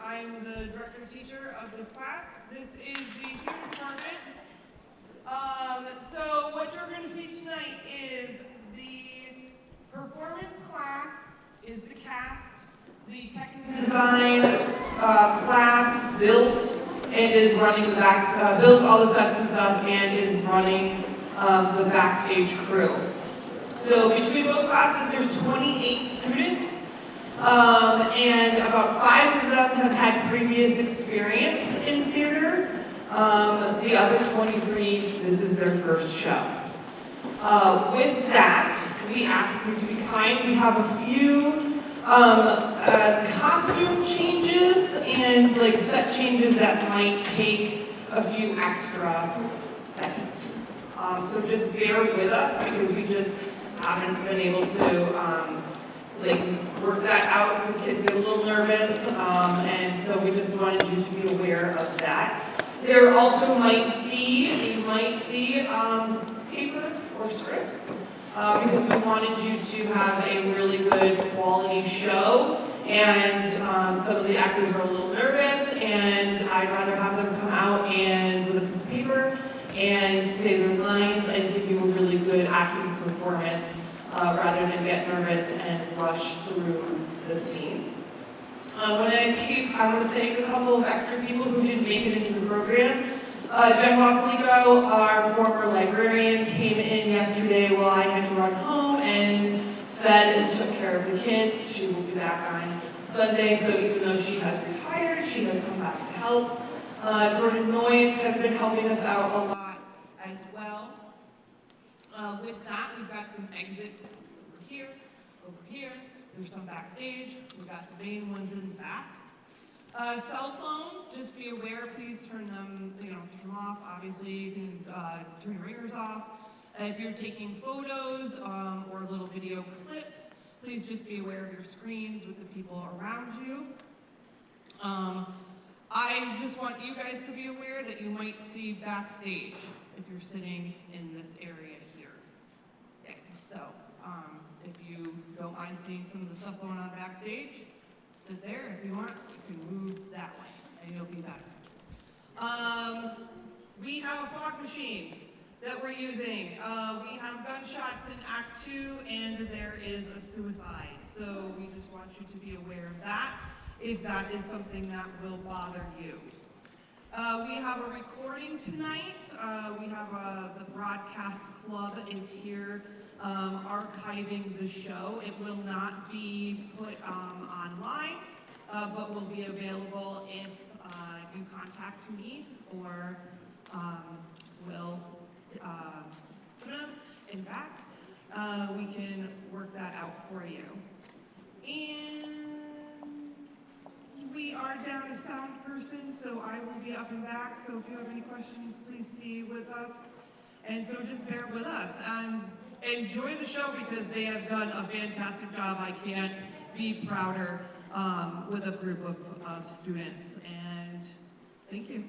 I'm the director teacher of this class. This is the theater department. So what you're going to see tonight is the performance class, is the cast, the technical design class built and is running the built all the sets and stuff and is running the backstage crew. So between both classes, there's 28 students. And about 5 of them have had previous experience in theater. The other 23, this is their first show. With that, we ask you to be kind. We have a few costume changes and like set changes that might take a few extra seconds. So just bear with us because we just haven't been able to work that out. The kids get a little nervous, and so we just wanted you to be aware of that. There also might be, you might see paper or scripts, because we wanted you to have a really good quality show, and some of the actors are a little nervous, and I'd rather have them come out and with a piece of paper and say their lines and give you a really good acting performance, rather than get nervous and rush through the scene. I want to thank a couple of extra people who didn't make it into the program. Jen Wasilico, our former librarian, came in yesterday while I had to run home and fed and took care of the kids. She will be back on Sunday, so even though she has retired, she has come back to help. Jordan Noyes has been helping us out a lot as well. With that, we've got some exits over here. There's some backstage. We've got the main ones in the back. Cell phones, just be aware, please turn them off. Obviously, you can turn your ringers off. If you're taking photos or little video clips, please just be aware of your screens with the people around you. I just want you guys to be aware that you might see backstage if you're sitting in this area here. Okay, so if you don't mind seeing some of the stuff going on backstage, sit there. If you want, you can move that way and you'll be better. We have a fog machine that we're using. We have gunshots in Act 2 and there is a suicide. So we just want you to be aware of that if that is something that will bother you. We have a recording tonight. We have the broadcast club is here archiving the show. It will not be put online, but will be available if you contact me or Will Simoneau in back. We can work that out for you. And we are down a sound person, so I will be up and back. So if you have any questions, please see with us. And so just bear with us. Enjoy the show because they have done a fantastic job. I can't be prouder with a group of students. And thank you.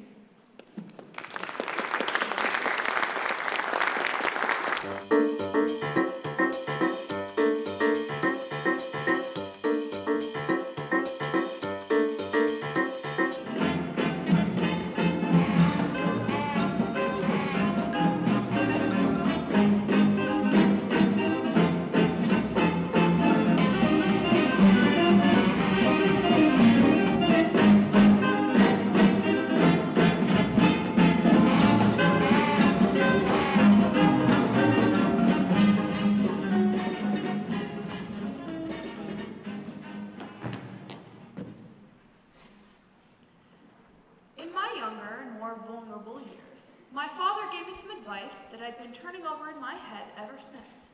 that I've been turning over in my head ever since.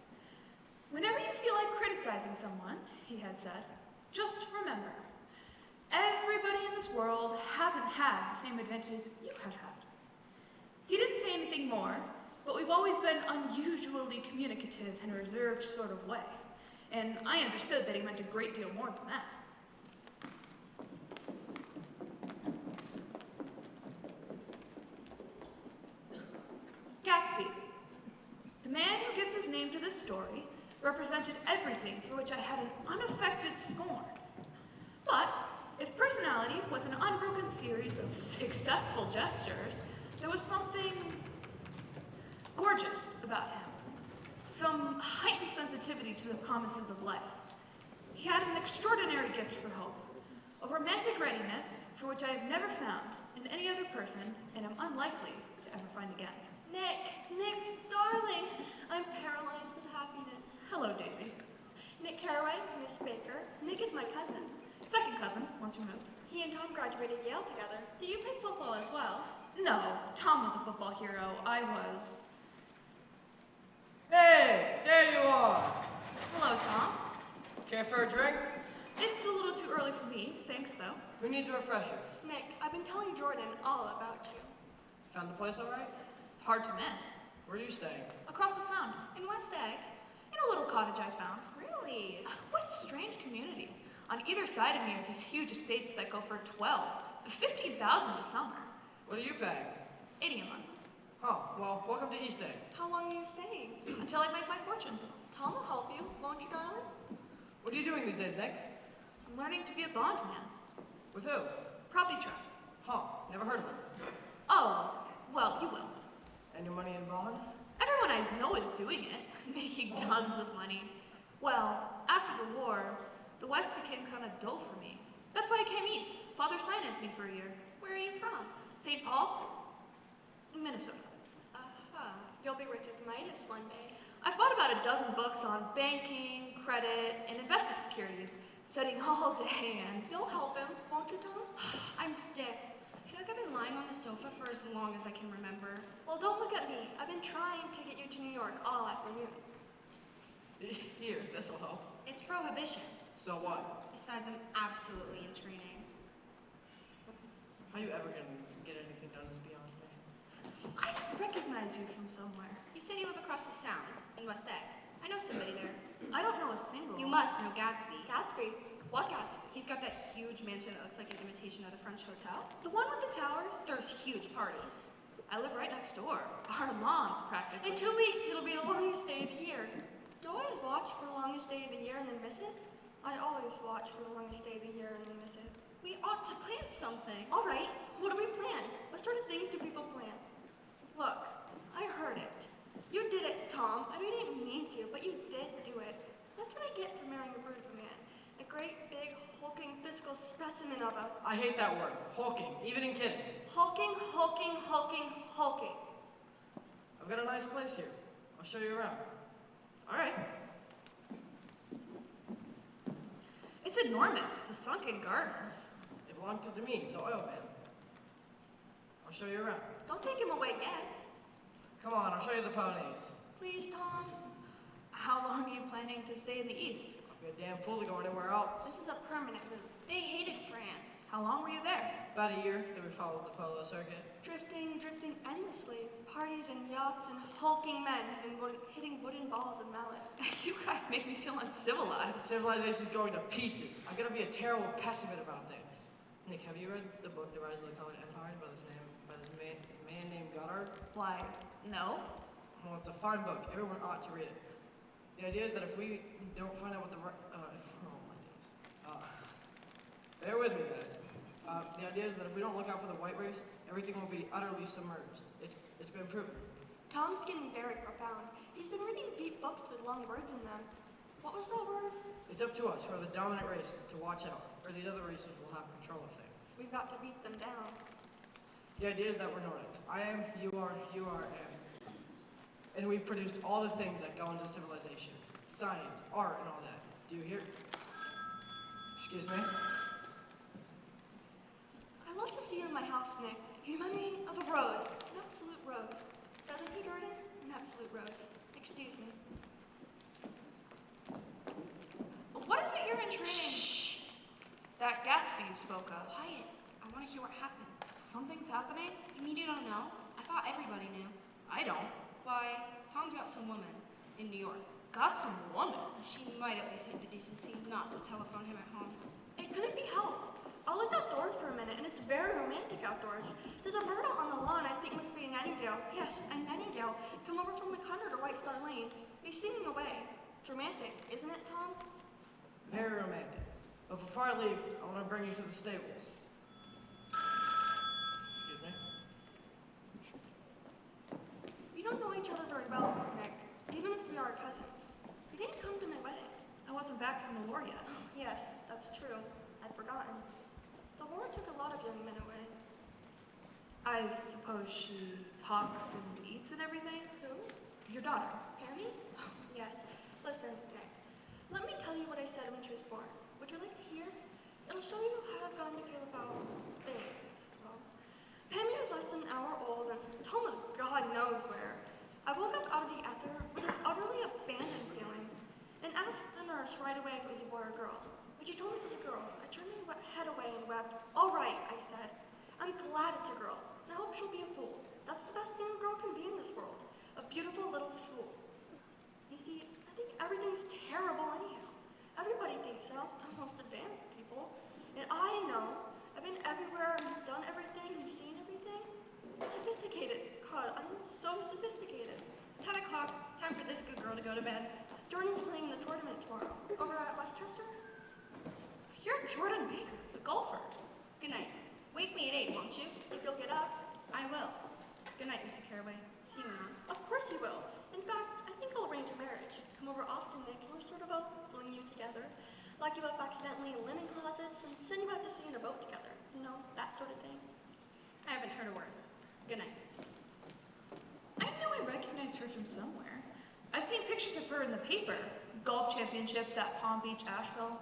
Whenever you feel like criticizing someone, he had said, just remember, everybody in this world hasn't had the same advantages you have had. He didn't say anything more, but we've always been unusually communicative in a reserved sort of way, and I understood that he meant a great deal more than that. Gatsby, the man who gives his name to this story, represented everything for which I had an unaffected scorn. But if personality personality was an unbroken series of successful gestures, there was something gorgeous about him. Some heightened sensitivity to the promises of life. He had an extraordinary gift for hope, a romantic readiness for which I have never found in any other person and am unlikely to ever find again. Nick, darling, I'm paralyzed with happiness. Hello, Daisy. Nick Carraway, Miss Baker. Nick is my cousin. Second cousin, once removed. He and Tom graduated Yale together. Did you play football as well? No, Tom was a football hero. I was. Hey, there you are. Hello, Tom. Care for a drink? It's a little too early for me, thanks though. Who needs a refresher? Nick, I've been telling Jordan all about you. Found the place all right? It's hard to miss. Where are you staying? Across the sound, In West Egg? in a little cottage I found. Really? What a strange community. On either side of me are these huge estates that go for 12, 15,000 a summer. What are you paying? 80 a month. Huh, well, welcome to East Egg. How long are you staying? Until I make my fortune. Tom will help you, won't you, darling? What are you doing these days, Nick? I'm learning to be a bondman. With who? Property trust. Huh, never heard of it. Oh, well, you will. And your money in bonds? Everyone I know is doing it, making tons of money. Well, after the war, the West became kind of dull for me. That's why I came east. Father's financed me for a year. Where are you from? St. Paul, Minnesota. You'll be rich as Midas one day. I've bought about a dozen books on banking, credit, and investment securities, studying all day and... You'll help him, won't you, Tom? I'm stiff. I feel like I've been lying on the sofa for as long as I can remember. Well, don't look at me. I've been trying to get you to New York all afternoon. Here, this'll help. It's prohibition. So what? Besides, I'm absolutely in training. How you ever gonna get anything done is beyond me. I recognize you from somewhere. You said you live across the Sound, in West Egg. I know somebody there. I don't know a single. You must know Gatsby. Gatsby? What Gatsby? He's got that huge mansion that looks like an imitation of the French hotel. The one with the towers? There's huge parties. I live right next door. Our lawn's practically. In 2 weeks, it'll be the longest day of the year. Do I always watch for the longest day of the year and then miss it? I always watch for the longest day of the year and then miss it. We ought to plan something. All right, what do we plan? What sort of things do people plan? Look, I heard it. You did it, Tom. I didn't mean to, but you did do it. That's what I get for marrying a brute of a man. A great, big, hulking, physical specimen of a... I hate that word. Hulking, even in kidding. Hulking. I've got a nice place here. I'll show you around. All right. It's enormous, the sunken gardens. It belonged to me, the oil man. I'll show you around. Don't take him away yet. Come on, I'll show you the ponies. Please, Tom. How long are you planning to stay in the East? I'll be a damn fool to go anywhere else. This is a permanent move. They hated France. How long were you there? About a year, then we followed the polo circuit. Drifting endlessly. Parties and yachts and hulking men and hitting wooden balls and mallets. You guys make me feel uncivilized. Civilization's going to pieces. I gotta be a terrible pessimist about things. Nick, have you read the book The Rise of the Colored Empire by this man named Goddard? Why, no. Well, it's a fine book. Everyone ought to read it. The idea is that if we don't find out what the bear with me, guys. The idea is that if we don't look out for the white race, everything will be utterly submerged. It's been proven. Tom's getting very profound. He's been reading deep books with long words in them. What was that word? It's up to us, who are the dominant races, to watch out, or these other races will have control of things. We've got to beat them down. The idea is that we're Nordics. I am, you are, am. And we've produced all the things that go into civilization. Science, art, and all that. Do you hear? Excuse me? I love to see you in my house, Nick. You remind me of a rose. An absolute rose. Doesn't he, Jordan? An absolute rose. Excuse me. What is it you're in training? Shh! That Gatsby you spoke of. Quiet. I want to hear what happened. Something's happening? You mean you don't know? I thought everybody knew. I don't. Why, Tom's got some woman in New York. Got some woman. She might at least have the decency not to telephone him at home. It couldn't be helped. I looked outdoors for a minute, and it's very romantic outdoors. There's a bird out on the lawn I think must be a nightingale. Yes, a nightingale. Come over from the Conrad to White Star Lane. He's singing away. It's romantic, isn't it, Tom? Very romantic. But before I leave, I want to bring you to the stables. heard about, Nick. Even if we are cousins. You didn't come to my wedding. I wasn't back from the war yet. Yes, that's true. I'd forgotten. The war took a lot of young men away. I suppose she talks and eats and everything? Who? Your daughter. Pammy? Oh, yes. Listen, Nick. Let me tell you what I said when she was born. Would you like to hear? It'll show you how I've gotten to feel about things. Well, Pammy was less than an hour old, and Tom was God knows where. I woke up out of the ether with this utterly abandoned feeling, and asked the nurse right away if it was a boy or girl. When she told me it was a girl, I turned my head away and wept. All right, I said. I'm glad it's a girl, and I hope she'll be a fool. That's the best thing a girl can be in this world. A beautiful little fool. You see, I think everything's terrible anyhow. Everybody thinks so, the most advanced people. And I know, I've been everywhere and done everything and seen everything. Sophisticated. God, I'm so sophisticated. 10 o'clock, time for this good girl to go to bed. Jordan's playing the tournament tomorrow. Over at Westchester? You're Jordan Baker, the golfer. Good night. Wake me at 8, won't you? If you'll get up. I will. Good night, Mr. Caraway. See you around. Of course he will. In fact, I think I'll arrange a marriage. Come over often, Nick, and we'll sort of fling you together. Lock you up accidentally in linen closets and send you out to sea in a boat together. You know, that sort of thing. I haven't heard a word. Good night. I know I recognized her from somewhere. I've seen pictures of her in the paper. Golf championships at Palm Beach, Asheville.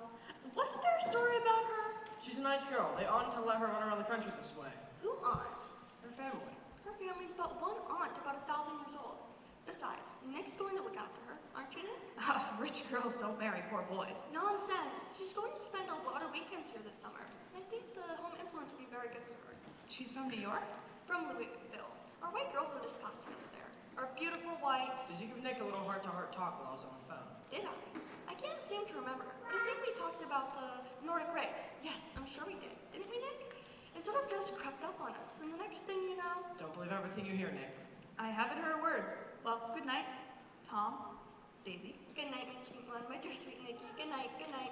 Wasn't there a story about her? She's a nice girl. They oughtn't to let her run around the country this way. Who aunt? Her family. Her family's about one aunt, about 1,000 years old. Besides, Nick's going to look after her, aren't you, Nick? Rich girls don't marry poor boys. Nonsense. She's going to spend a lot of weekends here this summer. And I think the home influence will be very good for her. She's from New York? From Louisville. Our white girlhood is passed together there. Our beautiful white... Did you give Nick a little heart-to-heart talk while I was on the phone? Did I? I can't seem to remember. But I think we talked about the Nordic race. Yes, I'm sure we did. Didn't we, Nick? It sort of just crept up on us. And the next thing you know... Don't believe everything you hear, Nick. I haven't heard a word. Well, good night, Tom, Daisy. Good night, my sweet one. My dear sweet Nicky. Good night. Good night.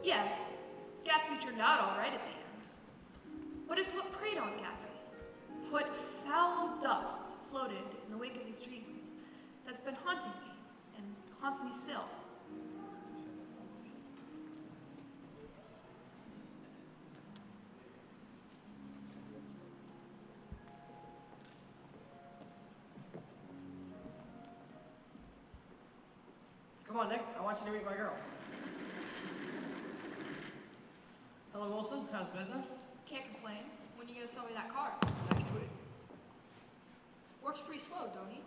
Yes, Gatsby turned out all right at the end. But it's what preyed on Gatsby. What foul dust floated in the wake of his dreams that's been haunting me and haunts me still. Come on, Nick. I want you to meet my girl. Hello, Wilson. How's business? Can't complain. When you gonna sell me that car? Next week. Works pretty slow, don't he?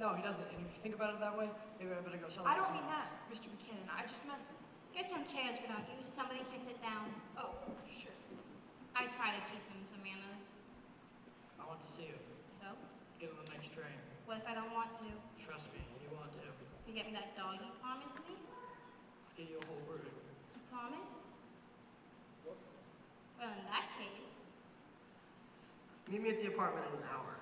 No, he doesn't. And if you think about it that way, maybe I better go sell it. I to don't someone mean else. that, Mr. Buchanan. I just meant... Get some chairs, without you, so somebody can sit down. Oh, sure. I try to teach them some manners. I want to see you. So, Get on the next train. what if I don't want to? Trust me, you want to. You get me that dog you promised me? I'll get you a whole bird. You promise? Well, in that case, Meet me at the apartment in an hour.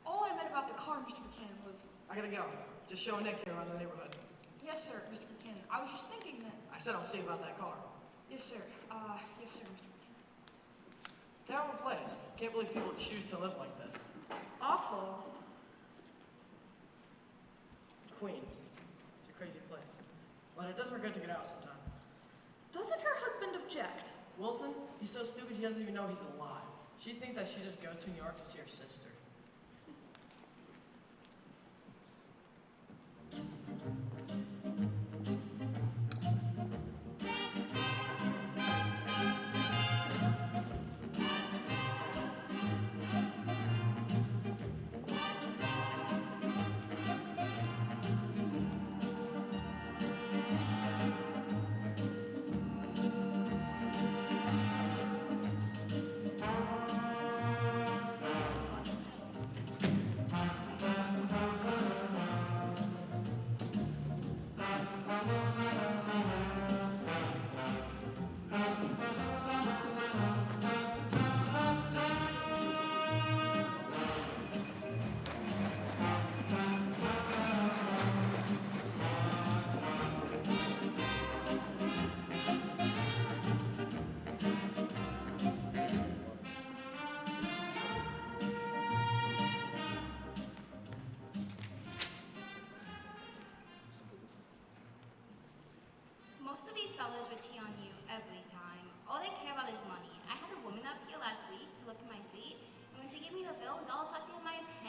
All I meant about the car, Mr. Buchanan, was... I gotta go. Just show Nick here around the neighborhood. Yes, sir, Mr. Buchanan. I was just thinking that... I said I'll see about that car. Yes, sir. Yes, sir, Mr. Buchanan. Terrible place. Can't believe people would choose to live like this. Awful. Queens. It's a crazy place. But it does work good to get out sometimes. Doesn't her husband object? Wilson, he's so stupid she doesn't even know he's alive. She thinks that she just goes to New York to see her sister.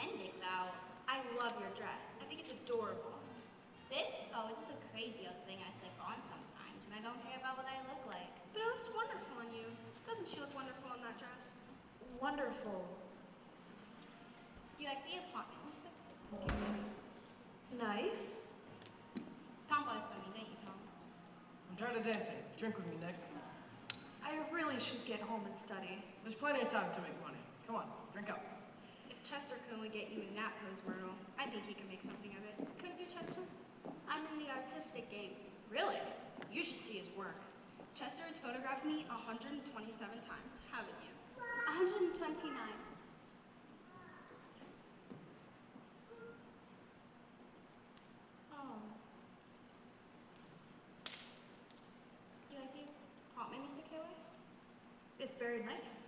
appendix out. I love your dress. I think it's adorable. This? Oh, it's just a crazy old thing I slip on sometimes when I don't care about what I look like. But it looks wonderful on you. Doesn't she look wonderful in that dress? Wonderful. Do you like the apartment, Mr. Nice. Tom bought it for me, didn't you, Tom? I'm tired of dancing. Drink with me, Nick. I really should get home and study. There's plenty of time to make money. Come on, drink up. If Chester can only get you in that pose, Myrtle, I think he can make something of it. Couldn't you, Chester? I'm in the artistic game. Really? You should see his work. Chester has photographed me 127 times, haven't you? 129. Oh. Do you like the apartment, Mr. Killer? It's very nice.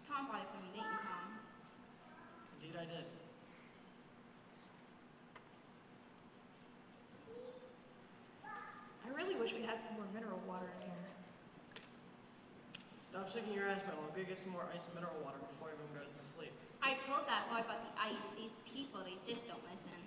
Tom bought it for me, didn't you, Tom? Indeed I did. I really wish we had some more mineral water in here. Stop shaking your ass, Mel. I'll go get some more ice and mineral water before everyone goes to sleep. I told that boy about the ice. These people, they just don't listen.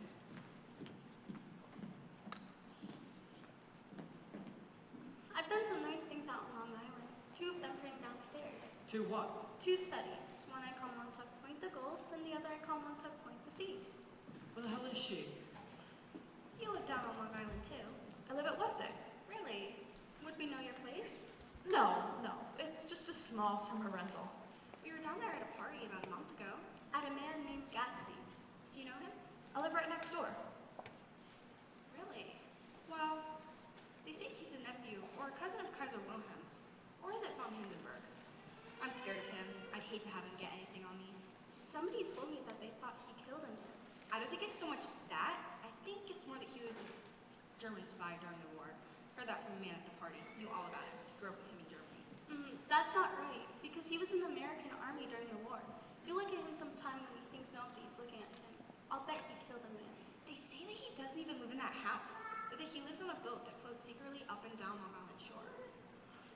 I've done some nice things out on Long Island. 2 of them framed downstairs. To what? 2 studies. One I call Montauk Point the Gulls, and the other I call Montauk Point the Sea. Where the hell is she? You live down on Long Island too. I live at Westek. Really? Would we know your place? No. It's just a small summer rental. We were down there at a party about a month ago. At a man named Gatsby's. Do you know him? I live right next door. Really? Well, they say he's a nephew or a cousin of Kaiser Wilhelm's. Or is it von Hindenburg? I'm scared of him. I'd hate to have him get anything on me. Somebody told me that they thought he killed him. I don't think it's so much that. I think it's more that he was a German spy during the war. Heard that from a man at the party. Knew all about him. Grew up with him in Germany. That's not right, because he was in the American Army during the war. You look at him sometime when he thinks nobody's looking at him. I'll bet he killed a man. They say that he doesn't even live in that house, but that he lives on a boat that floats secretly up and down Long Island shore.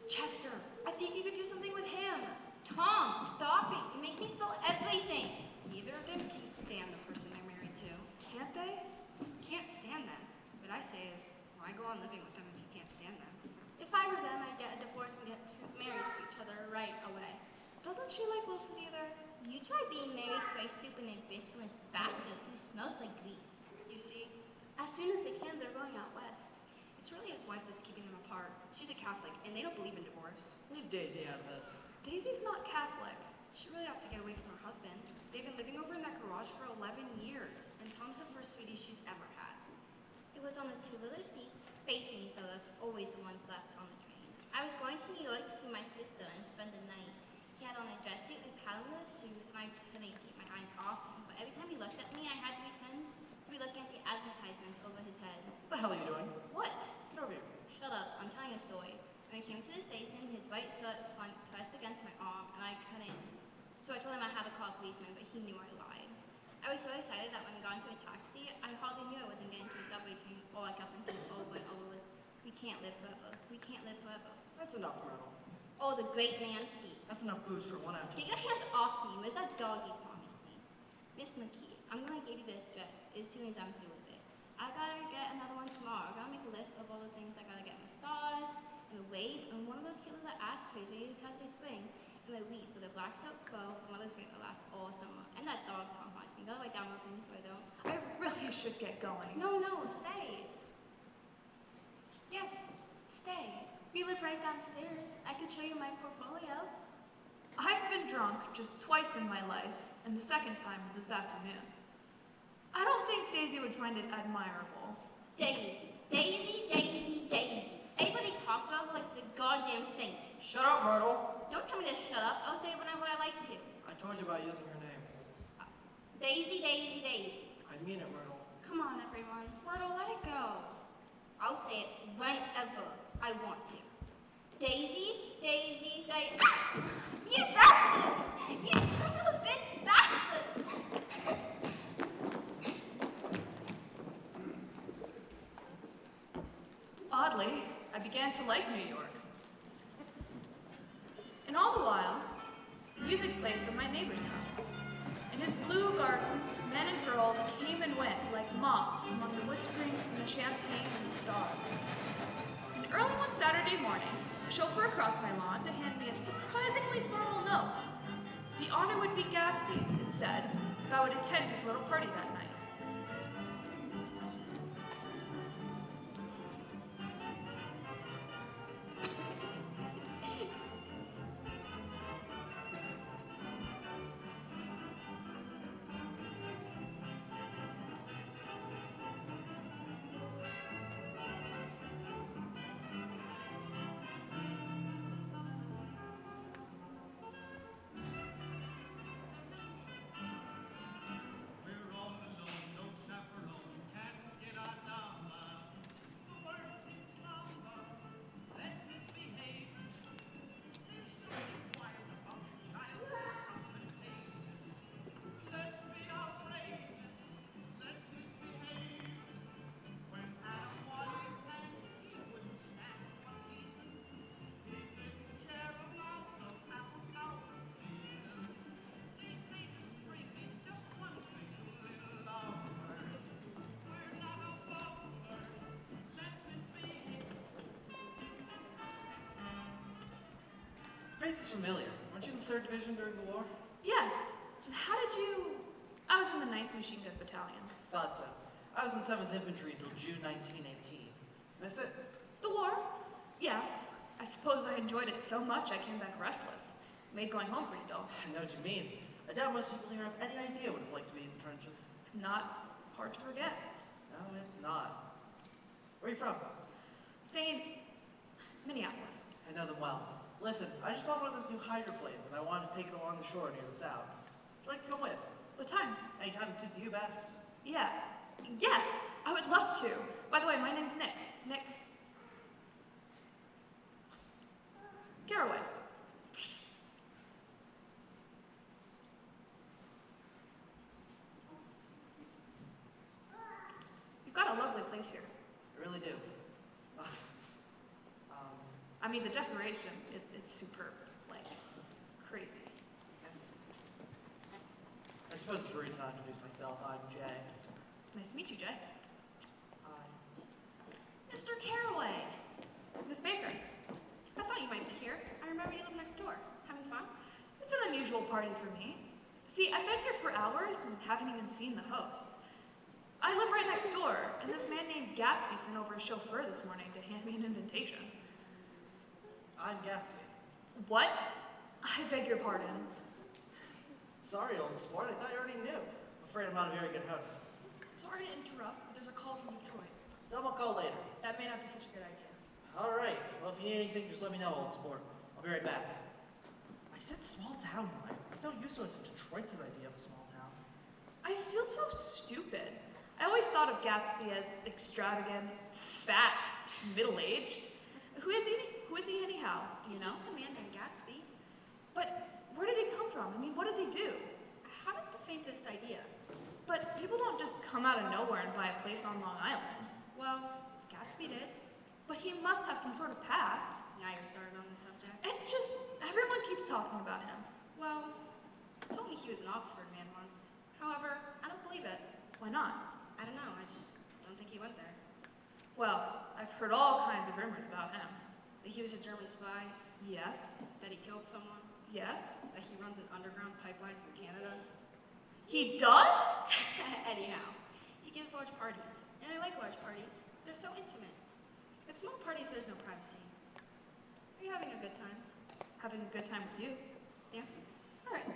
Chester, I think you could do something with him. Tom, stop it. You make me spill everything. Neither of them can stand the person they're married to. Can't they? Can't stand them. What I say is, why go on living with them if you can't stand them? If I were them, I'd get a divorce and get married to each other right away. Doesn't she like Wilson either? You try being married to a stupid ambitious bastard who smells like grease. You see, As soon as they can, they're going out west. it's really his wife that's keeping them apart. She's a Catholic, and they don't believe in divorce. Leave Daisy out of this. Daisy's not Catholic. She really ought to get away from her husband. They've been living over in that garage for 11 years, and Tom's the first sweetie she's ever had. It was on the 2 little seats facing each other, always the ones left on the train. I was going to New York to see my sister and spend the night. He had on a dress suit with padded little shoes, and I couldn't keep my eyes off him. But every time he looked at me, I had to pretend to be looking at the advertisements over his head. What the hell are you doing? What? Get over here. Shut up, I'm telling a story. When we came to the station, his white shirt front pressed against my arm, and I couldn't. So I told him I had to call a policeman, but he knew I lied. I was so excited that when I got into a taxi, I hardly knew I wasn't getting to a subway train. All I kept thinking over and over was, we can't live forever. We can't live forever. That's enough, Myrtle. Oh, the great man speaks. That's enough booze for one Get afternoon. your hands off me. Where's that dog you promised me? Miss McKee, I'm gonna give you this dress as soon as I'm through with it. I gotta get another one tomorrow. I gotta make a list of all the things I gotta get massaged, and a wave, and one of those cute little ashtrays where you touch the spring, and a wreath with a black silk bow from Mother's Grape that lasts all summer. And that dog Tom haunts me. Gotta write down all things so I don't. I really should get going. No, stay. Yes, stay. We live right downstairs. I could show you my portfolio. I've been drunk just twice in my life, and the second time was this afternoon. I don't think Daisy would find it admirable. Daisy. Everybody talks about her like she's a goddamn saint. Shut up, Myrtle. Don't tell me to shut up. I'll say it whenever I like to. I told you about using her name. Daisy. I mean it, Myrtle. Come on, everyone. Myrtle, let it go. I'll say it whenever I want to. Daisy. You bastard! You son of a bitch bastard! Oddly, I began to like New York. And all the while, music played from my neighbor's house. In his blue gardens, men and girls came and went like moths among the whisperings and the champagne and the stars. And early one Saturday morning, a chauffeur crossed my lawn to hand me a surprisingly formal note. The honor would be Gatsby's, it said, if I would attend his little party that night. Face is familiar. Weren't you in the 3rd Division during the war? Yes. How did you... I was in the 9th Machine Gun Battalion. Thought so. I was in 7th Infantry until June 1918. Miss it? The war? Yes. I suppose I enjoyed it so much I came back restless. Made going home pretty dull. I know what you mean. I doubt most people here have any idea what it's like to be in the trenches. It's not hard to forget. No, it's not. Where are you from? St. Minneapolis. I know them well. Listen, I just bought one of those new hydroplanes and I wanted to take it along the shore near the south. Would you like to come with? What time? Anytime it suits you best. Yes. Yes, I would love to. By the way, my name's Nick. Nick Garraway. You've got a lovely place here. I really do. I mean, the decoration, it's superb. Like, crazy. I suppose it's rude to not introduce myself. I'm Jay. Nice to meet you, Jay. Hi. Mr. Carraway. Miss Baker. I thought you might be here. I remember you live next door. Having fun? It's an unusual party for me. See, I've been here for hours and haven't even seen the host. I live right next door, and this man named Gatsby sent over a chauffeur this morning to hand me an invitation. I'm Gatsby. What? I beg your pardon. Sorry, old sport. I thought you already knew. I'm afraid I'm not a very good host. Sorry to interrupt, but there's a call from Detroit. Double call later. That may not be such a good idea. All right. Well, if you need anything, just let me know, old sport. I'll be right back. I said small town, Mike. It's no use to us if Detroit's idea of a small town. I feel so stupid. I always thought of Gatsby as extravagant, fat, middle-aged. Who is he anyhow? Do you He's know? just a man named Gatsby. But where did he come from? I mean, what does he do? I haven't the faintest idea. But people don't just come out of nowhere and buy a place on Long Island. Well, Gatsby did. But he must have some sort of past. Now you're started on the subject. It's just, everyone keeps talking about him. Well, he told me he was an Oxford man once. However, I don't believe it. Why not? I don't know. I just don't think he went there. Well, I've heard all kinds of rumors about him. That he was a German spy. Yes, That he killed someone. yes. That he runs an underground pipeline through Canada. He does? Anyhow, he gives large parties. And I like large parties. They're so intimate. At small parties, there's no privacy. Are you having a good time? Having a good time with you. Dancing? All right.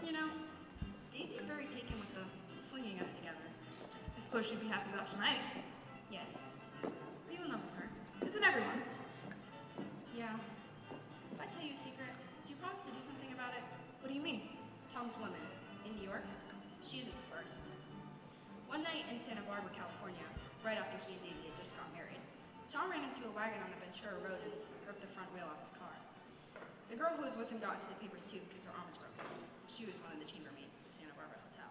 You know, Daisy's very taken with the flinging us together. I suppose she'd be happy about tonight. Yes. Are you in love with her? Isn't everyone? Yeah. If I tell you a secret, do you promise to do something about it? What do you mean? Tom's woman in New York, she isn't the first. One night in Santa Barbara, California, right after he and Daisy had just got married, Tom ran into a wagon on the Ventura Road and ripped the front wheel off his car. The girl who was with him got into the papers too because her arm was broken. She was one of the chambermaids at the Santa Barbara Hotel.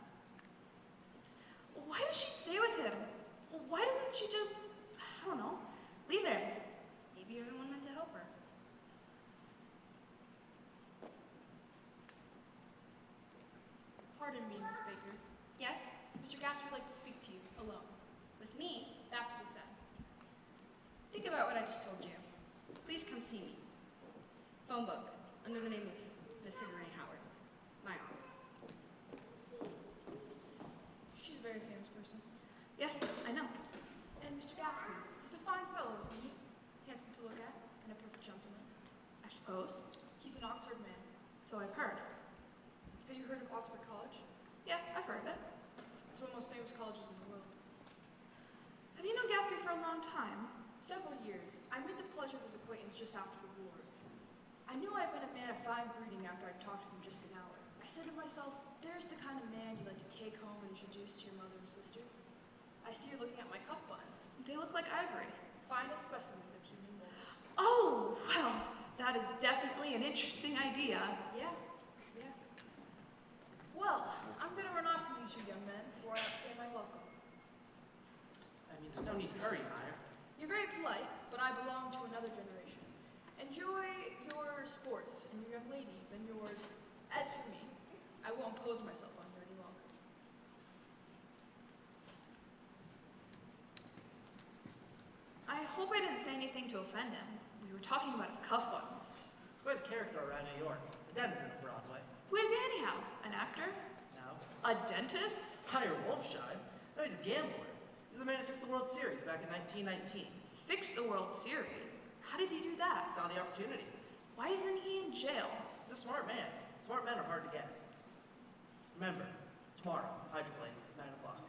Why does she stay with him? Why doesn't she just, I don't know, leave him? Maybe you're the one meant to help her. I just told you. Please come see me. Phone book, under the name of Miss Sigourney Howard. My aunt. She's a very famous person. Yes, I know. And Mr. Gatsby, he's a fine fellow, isn't he? Handsome to look at, and a perfect gentleman. I suppose. He's an Oxford man, so I've heard. Have you heard of Oxford College? Yeah, I've heard of it. It's one of the most famous colleges in the world. Have you known Gatsby for a long time? Several years. I made the pleasure of his acquaintance just after the war. I knew I'd been a man of fine breeding after I'd talked to him just an hour. I said to myself, there's the kind of man you like to take home and introduce to your mother and sister. I see you're looking at my cuff buttons. They look like ivory. Finest specimens of human molders. Oh, well, that is definitely an interesting idea. Yeah. Well, I'm gonna run off from you two young men before I outstay my welcome. I mean, there's no need to hurry, Meyer. You're very polite, but I belong to another generation. Enjoy your sports and your young ladies and your... As for me, I won't impose myself on you any longer. I hope I didn't say anything to offend him. We were talking about his cuff buttons. It's quite a character around New York. The dentist in Broadway. Who is he anyhow? An actor? No. A dentist? Meyer Wolfsheim? No, he's a gambler. He's the man who fixed the World Series back in 1919. Fixed the World Series? How did he do that? Saw the opportunity. Why isn't he in jail? He's a smart man. Smart men are hard to get. Remember, tomorrow, hydroplane, 9 o'clock.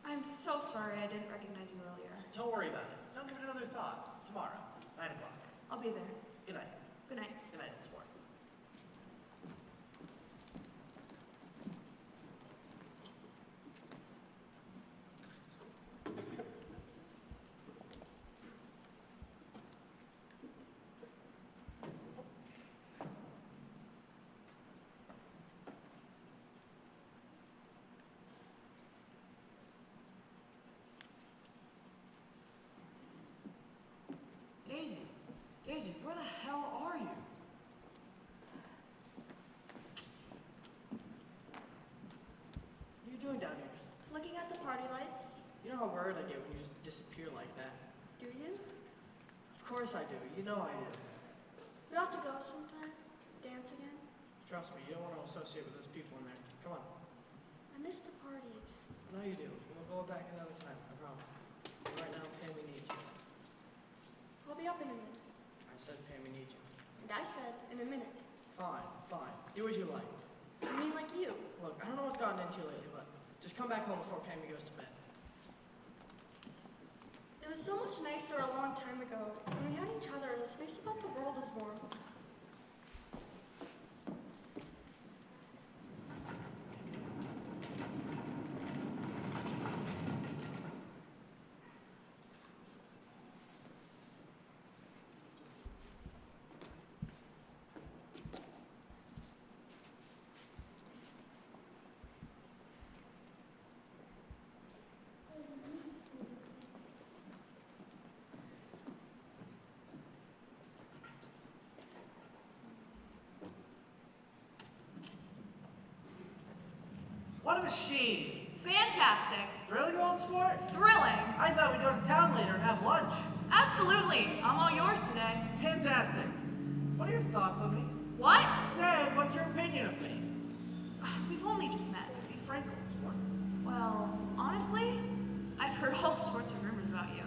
I'm so sorry I didn't recognize you earlier. Don't worry about it. Don't give it another thought. Tomorrow, 9 o'clock. I'll be there. Good night. Good night. Good night, sport. Daisy, where the hell are you? What are you doing down here? Looking at the party lights? You know how worried I get when you just disappear like that? Do you? Of course I do. You know I do. We have to go sometime. Dance again. Trust me, you don't want to associate with those people in there. Come on. I miss the parties. I know you do. We'll go back another time, I promise. But right now, Pam, we need you. I'll be up in a minute. I said, Pam, we need you. And I said, in a minute. Fine. Do as you like. I mean like you. Look, I don't know what's gotten into you lately, but just come back home before Pammy goes to bed. It was so much nicer a long time ago. When we had each other, the space about the world was warm. What a machine! Fantastic. Thrilling old sport? Thrilling. I thought we'd go to town later and have lunch. Absolutely. I'm all yours today. Fantastic. What are your thoughts on me? What? Said, what's your opinion of me? We've only just met. Be frank, old sport. Well, honestly, I've heard all sorts of rumors about you.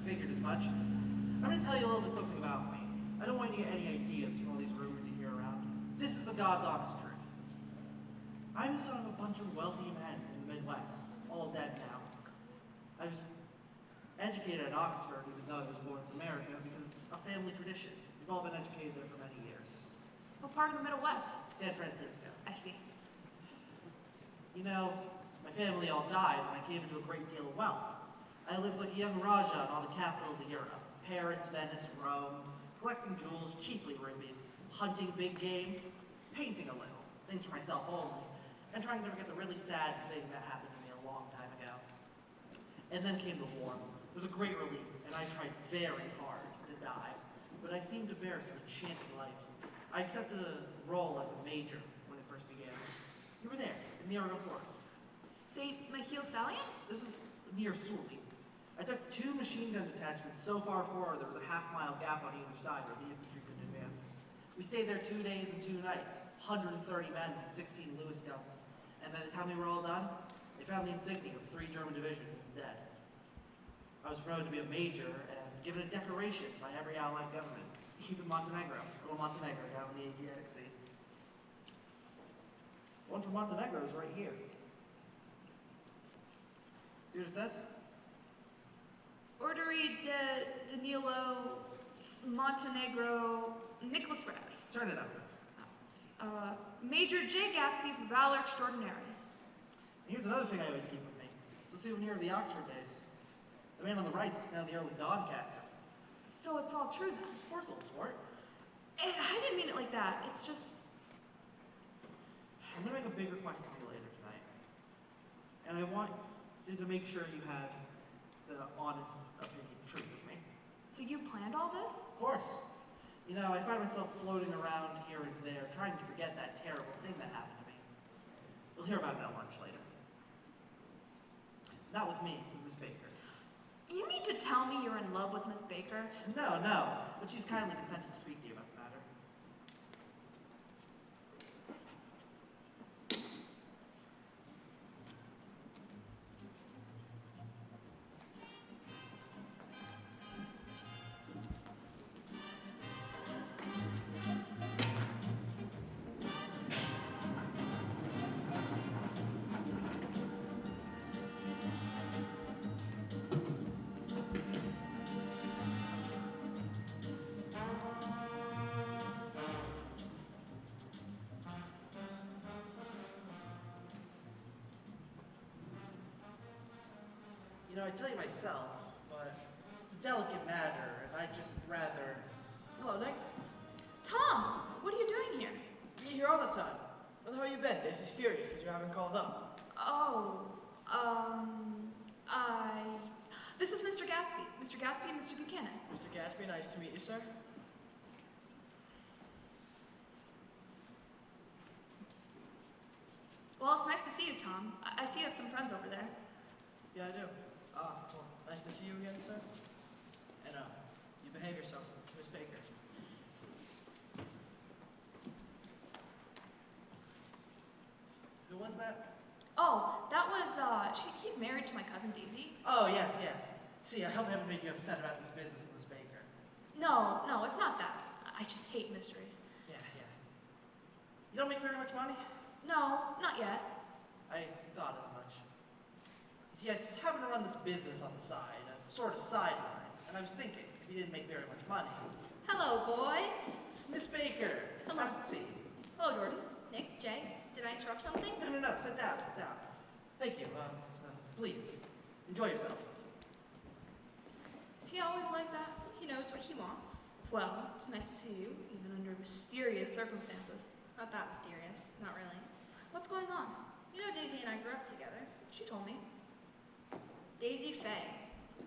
Figured as much. I'm gonna tell you a little bit something about me. I don't want you to get any ideas from all these rumors you hear around. This is the God's honest truth. I'm the son of a bunch of wealthy men in the Midwest, all dead now. I was educated at Oxford, even though I was born in America, because of family tradition. We've all been educated there for many years. What part of the Middle West? San Francisco. I see. You know, my family all died when I came into a great deal of wealth. I lived like a young Raja in all the capitals of Europe. Paris, Venice, Rome, collecting jewels, chiefly rubies, hunting big game, painting a little, things for myself only, and trying to forget the really sad thing that happened to me a long time ago. And then came the war. It was a great relief, and I tried very hard to die, but I seemed to bear some enchanting life. I accepted a role as a major when it first began. You were there, in the Oregon forest. St. Michiel Salient? This is near Sully. I took 2 machine gun detachments so far forward there was a half-mile gap on either side where the infantry couldn't advance. We stayed there 2 days and 2 nights, 130 men with 16 Lewis guns. And by the time we were all done, they found the insignia of 3 German divisions dead. I was promoted to be a major and given a decoration by every Allied government, even Montenegro, little Montenegro down in the Adriatic Sea. One from Montenegro is right here. See what it says? Orderi Danilo Montenegro Nicholas Rex. Turn it up. Major J. Gatsby for valor extraordinary. And here's another thing I always keep with me. It's a souvenir of the Oxford days. The man on the right's now the early Doncaster. So it's all true then? Of course, old sport. I didn't mean it like that. It's just... I'm gonna make a big request of you later tonight. And I want you to make sure you have the honest opinion, truth with me. So you planned all this? Of course. You know, I find myself floating around here and there, trying to forget that terrible thing that happened to me. You'll hear about it at lunch later. Not with me, with Miss Baker. You mean to tell me you're in love with Miss Baker? No, but she's kindly consented to speak to you about the matter. You know, I tell you myself, but it's a delicate matter, and I'd just rather... Hello, Nick. Tom, what are you doing here? You're here all the time. Well, how you been? Daisy's furious because you haven't called up. Oh, This is Mr. Gatsby. Mr. Gatsby and Mr. Buchanan. Mr. Gatsby, nice to meet you, sir. Well, it's nice to see you, Tom. I see you have some friends over there. Yeah, I do. Well, nice to see you again, sir. And, you behave yourself, Miss Baker. Who was that? Oh, that was, he's married to my cousin Daisy. Oh, yes. See, I hope I haven't made you upset about this business with Miss Baker. No, it's not that. I just hate mysteries. Yeah. You don't make very much money? No, not yet. I thought as much. See, I happen to run this business on the side, a sort of sideline, and I was thinking, if you didn't make very much money. Hello, boys. Miss Baker! Hello. Have a seat. Hello, Jordan. Nick, Jay, did I interrupt something? No, sit down. Thank you. Please, enjoy yourself. Is he always like that? He knows what he wants. Well, it's nice to see you, even under mysterious circumstances. Not that mysterious, not really. What's going on? You know Daisy and I grew up together. She told me. Daisy Faye,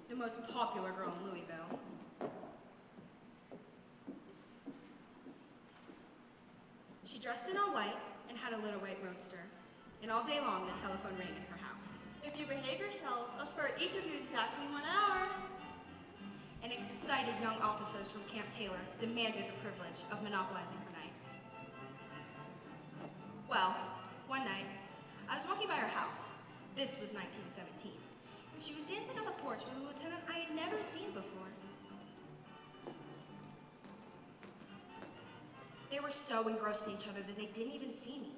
the most popular girl in Louisville. She dressed in all white and had a little white roadster. And all day long, the telephone rang in her house. If you behave yourselves, I'll spare each of you exactly 1 hour. And excited young officers from Camp Taylor demanded the privilege of monopolizing her nights. Well, one night, I was walking by her house. This was 1917. And she was dancing on the porch with a lieutenant I had never seen before. They were so engrossed in each other that they didn't even see me.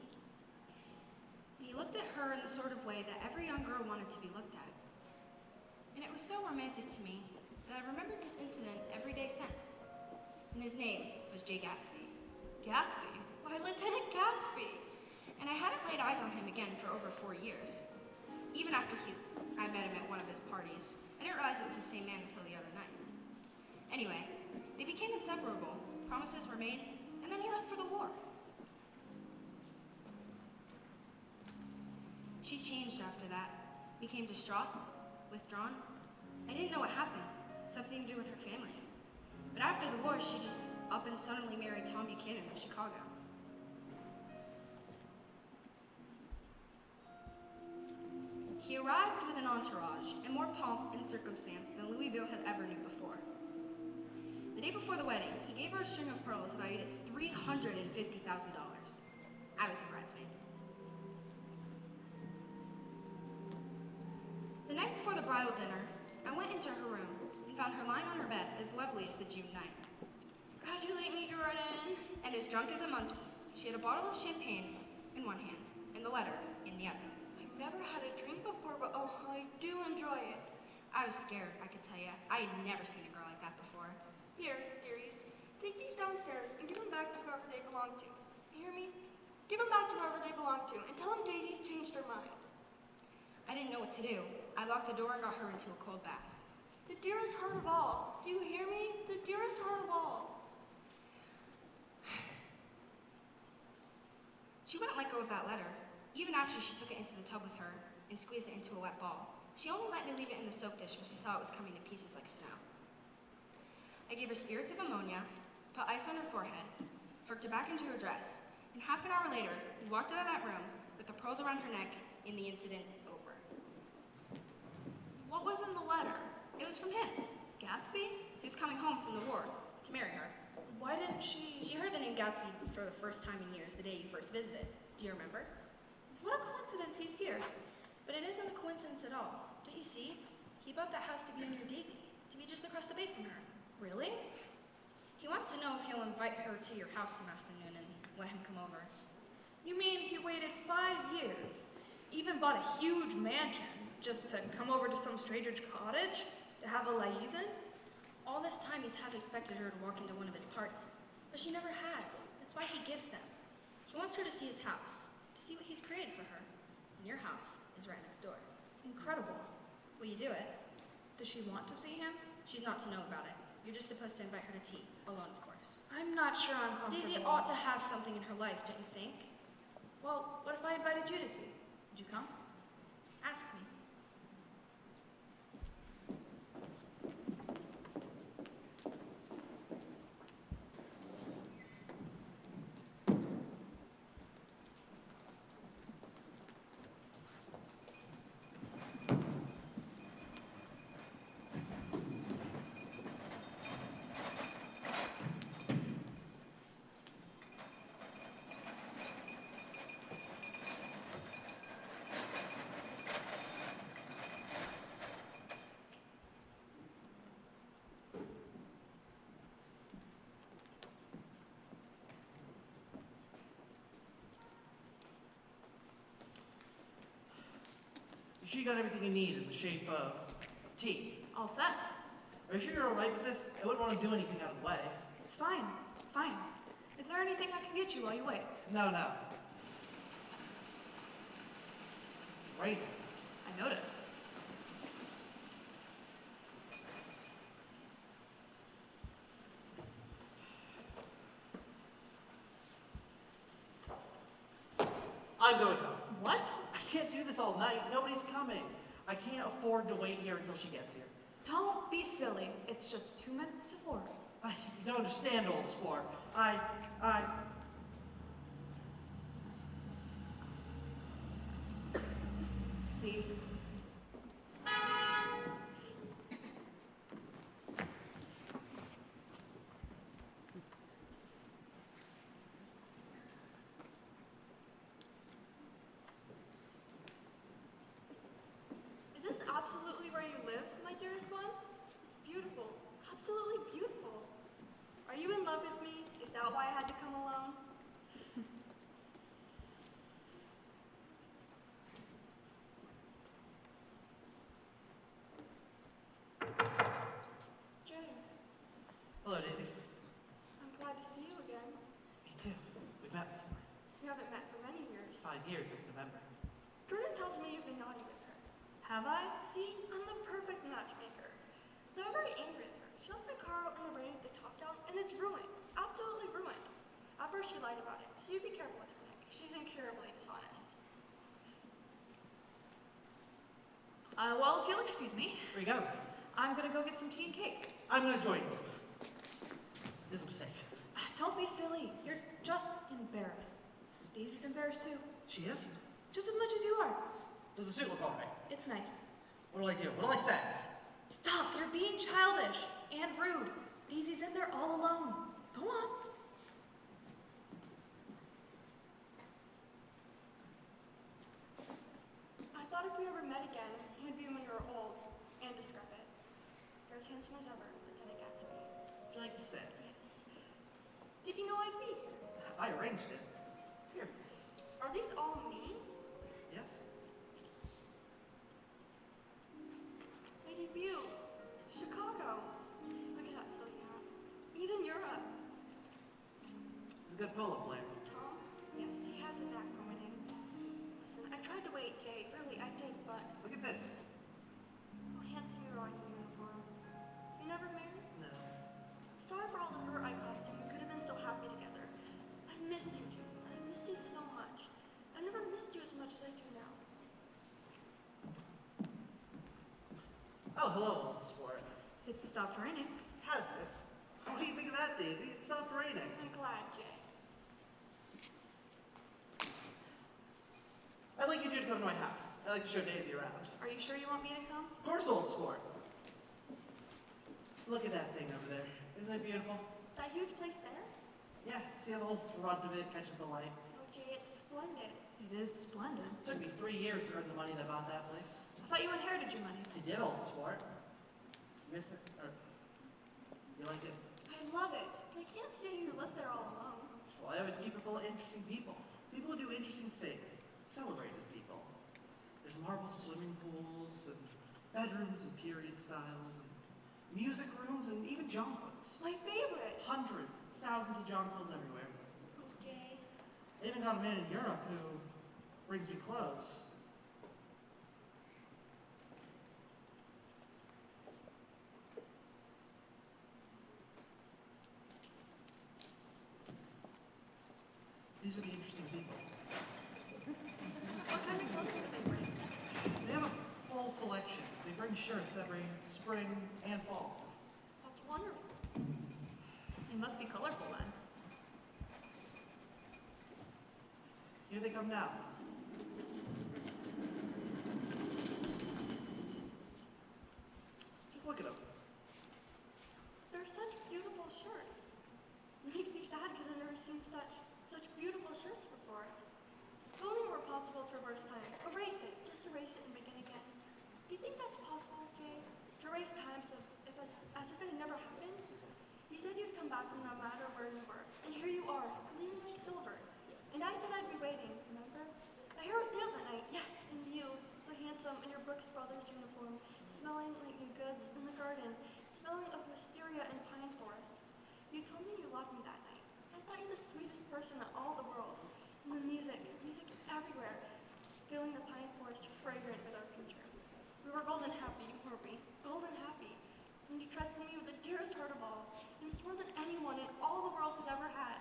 He looked at her in the sort of way that every young girl wanted to be looked at. And it was so romantic to me that I've remembered this incident every day since. And his name was Jay Gatsby. Gatsby? Why, Lieutenant Gatsby. And I hadn't laid eyes on him again for over 4 years. Even after I met him at one of his parties. I didn't realize it was the same man until the other night. Anyway, they became inseparable. Promises were made, and then he left for the war. She changed after that, became distraught, withdrawn. I didn't know what happened, something to do with her family. But after the war, she just up and suddenly married Tom Buchanan of Chicago. He arrived with an entourage and more pomp and circumstance than Louisville had ever knew before. The day before the wedding, he gave her a string of pearls valued at $350,000. I was a bridesmaid. The night before the bridal dinner, I went into her room and found her lying on her bed as lovely as the June night. Congratulate me, Jordan. And as drunk as a monkey, she had a bottle of champagne in one hand and the letter in the other. I've never had a drink before, but oh, I do enjoy it. I was scared, I could tell you. I had never seen a girl like that before. Here, dearies, take these downstairs and give them back to whoever they belong to. You hear me? Give them back to whoever they belong to and tell them Daisy's changed her mind. I didn't know what to do. I locked the door and got her into a cold bath. The dearest heart of all. Do you hear me? The dearest heart of all. She wouldn't let go of that letter, even after she took it into the tub with her and squeezed it into a wet ball. She only let me leave it in the soap dish when she saw it was coming to pieces like snow. I gave her spirits of ammonia, put ice on her forehead, hooked her back into her dress, and half an hour later, we walked out of that room with the pearls around her neck and the incident over. What was in the letter? It was from him. Gatsby? He was coming home from the war to marry her. Why didn't she? She heard the name Gatsby for the first time in years the day you first visited. Do you remember? What a coincidence he's here. But it isn't a coincidence at all. Don't you see? He bought that house to be near Daisy, to be just across the bay from her. Really? He wants to know if you'll invite her to your house some afternoon and let him come over. You mean he waited 5 years, even bought a huge mansion, just to come over to some stranger's cottage to have a liaison? All this time he's half expected her to walk into one of his parties, but she never has. That's why he gives them. He wants her to see his house, to see what he's created for her. And your house is right next door. Incredible. Will you do it? Does she want to see him? She's not to know about it. You're just supposed to invite her to tea, alone of course. I'm not sure I'm comfortable. Daisy ought to have something in her life, don't you think? Well, what if I invited you to tea? Would you come? Ask me. You got everything you need in the shape of tea. All set. Are you sure you're all right with this? I wouldn't want to do anything out of the way. It's fine. Fine. Is there anything I can get you while you wait? No, no. Right. I noticed. I'm going home. What? I can't do this all night. Nobody's coming. I can't afford to wait here until she gets here. Don't be silly. It's just 2 minutes to 4. You don't understand, old sport. See? Is this absolutely where you live, my dearest one? It's beautiful. Absolutely beautiful. Are you in love with me? Is that why I had to come alone? Jane, Hello, Daisy. I'm glad to see you again. Me too. We've met before. We haven't met for many years. 5 years since November. Jordan tells me you've been naughty with her. Have I? See, I'm the perfect matchmaker. Though I'm very angry at her. She left my car out in the rain with the top down, and it's ruined. Absolutely ruined. At first she lied about it, so you be careful with her, Nick. She's incurably dishonest. Well, if you'll excuse me, Where you go? I'm gonna go get some tea and cake. I'm gonna join you. This is a mistake. Don't be silly. You're just embarrassed. Daisy's embarrassed too. She is? Just as much as you are. Does the suit look all right? It's nice. What do I do? What do I say? Stop, you're being childish and rude. Daisy's in there all alone. Go on. I thought if we ever met again, you'd be when you were old and decrepit. You're as handsome as ever, Lieutenant Gatsby. Would you like to sit? Yes. Did you know I'd be here? I arranged it. Here. Are these all me? Yes? My debut. Chicago. Look at that silly hat. Eden, Europe. He's a good polo player. Tom? Yes, he has a knack for winning. Listen, I tried to wait, Jay. Really, I did, but Look at this. how handsome you are in your uniform. You never married? No. Sorry for all the hurt I caused you. We could have been so happy together. I missed you, Jay. I missed you so much. I've never missed you as much as I do now. Oh, hello, old sport. It stopped raining. Has it? What do you think of that, Daisy? It stopped raining. I'm glad, Jay. I'd like you two to come to my house. I'd like to show Daisy around. Are you sure you want me to come? Of course, old sport. Look at that thing over there. Isn't it beautiful? Is that huge place there? Yeah, see how the whole front of it catches the light? Oh, Jay, it's splendid. It is splendid. It took me 3 years to earn the money that bought that place. I thought you inherited your money. I did, old sport. Miss it? Or, you like it? I love it. But I can't stay here and live there all alone. Well, I always keep it full of interesting people. People who do interesting things. Celebrated people. There's marble swimming pools, and bedrooms and period styles, and music rooms, and even jonquils. My favorite. Hundreds, thousands of jonquils everywhere. Oh, Jay. They even got a man in Europe who brings me clothes. These are the interesting people. What kind of clothes do they bring? They have a full selection. They bring shirts every spring and fall. That's wonderful. It must be colorful then. Here they come now. Just look at them. They're such beautiful shirts. It makes me sad because I've never seen such beautiful shirts before. If only it were possible to reverse time. Erase it. Just erase it and begin again. Do you think that's possible, Jay? To erase time as if it had never happened? You said you'd come back from no matter where you were. And here you are, gleaming like silver. And I said I'd be waiting, remember? My hair was damp that night, yes, and you, so handsome in your Brooks Brothers uniform, smelling like new goods in the garden, smelling of wisteria and pine forests. You told me you loved me that night. I thought you were the sweetest person in all the world. And the music everywhere, filling the pine forest fragrant with our future. We were golden happy, weren't we? Golden happy. And you trusted me with the dearest heart of all. It was more than anyone in all the world has ever had.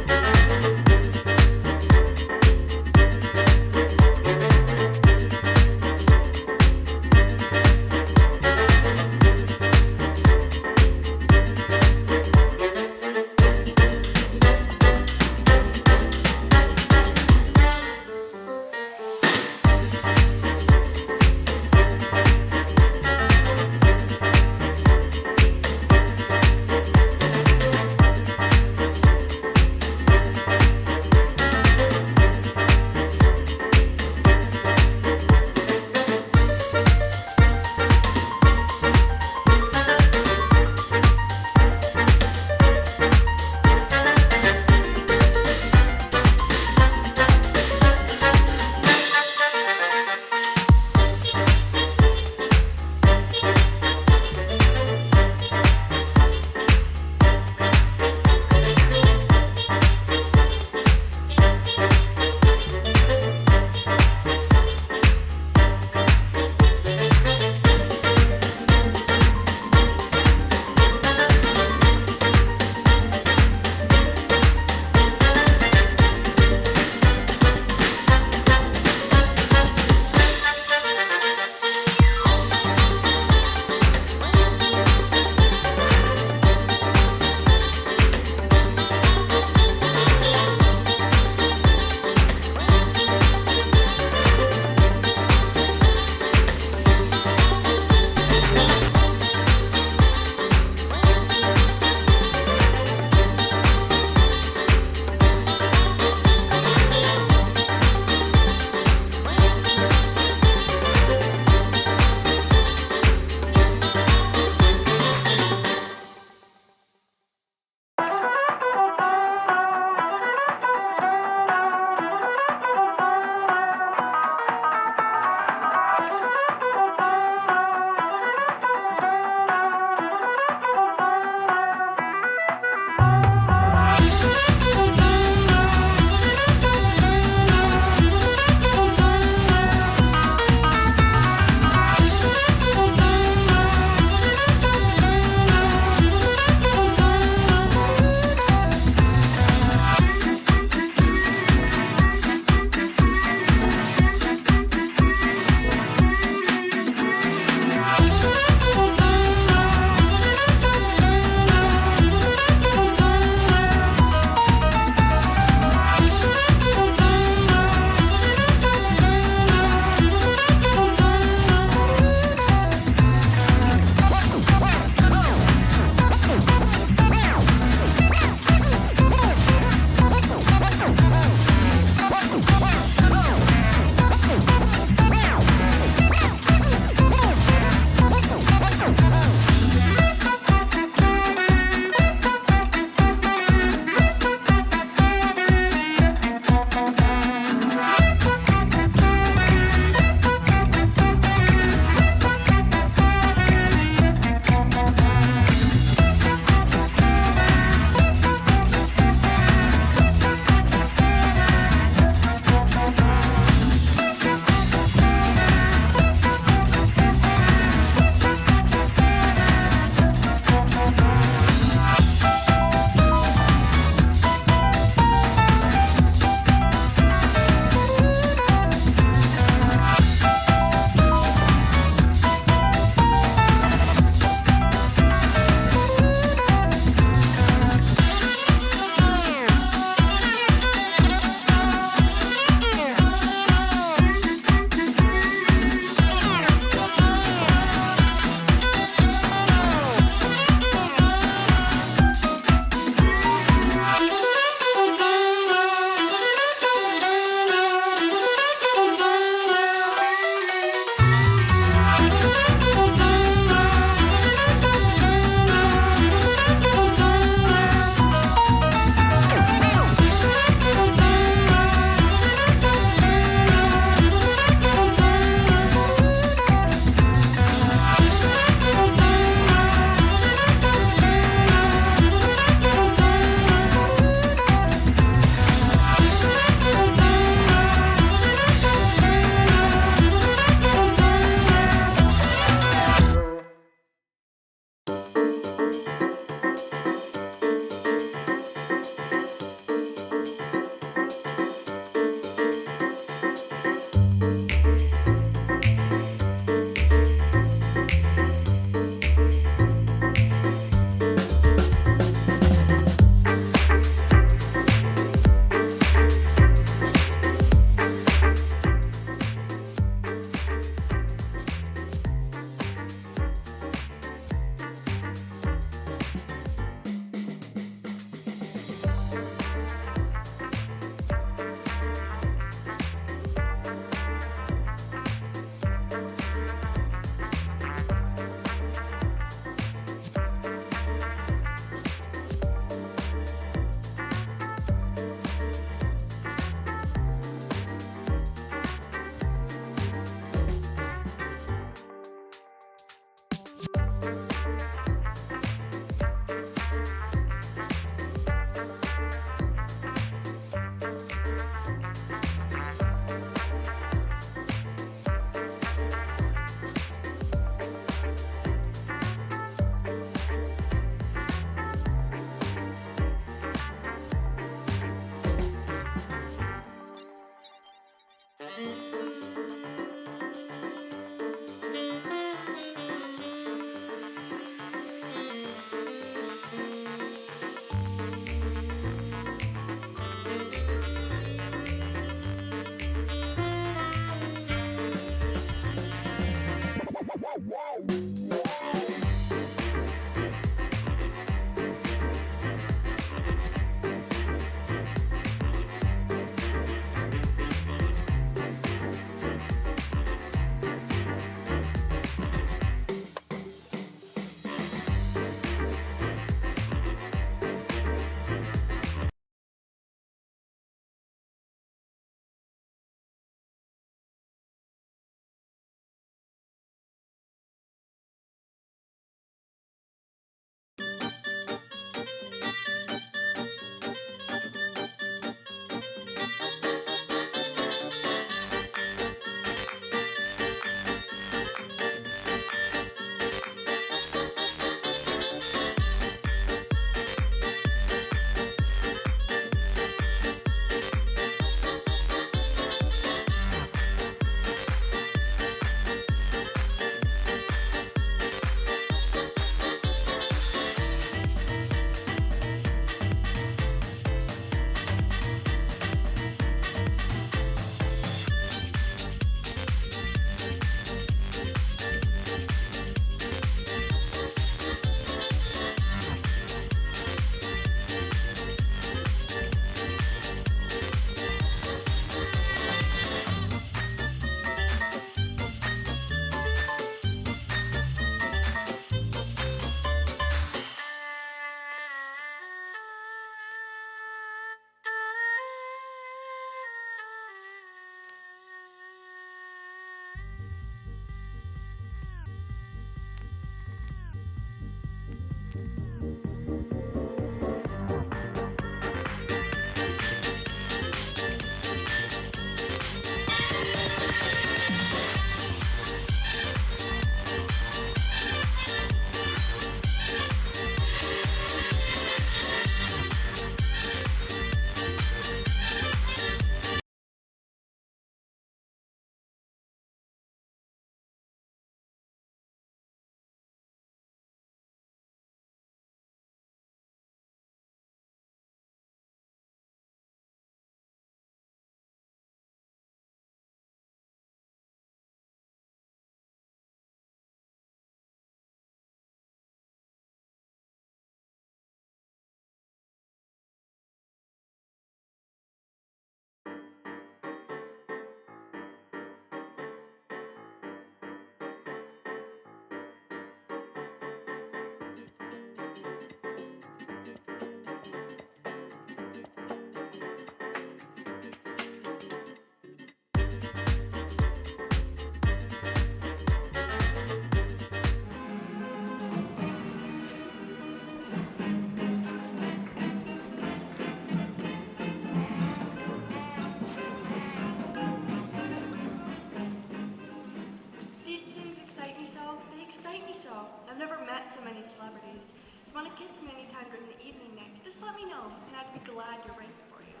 I've never met so many celebrities. If you want to kiss me anytime during the evening, Nick, just let me know, and I'd be glad to ring for you.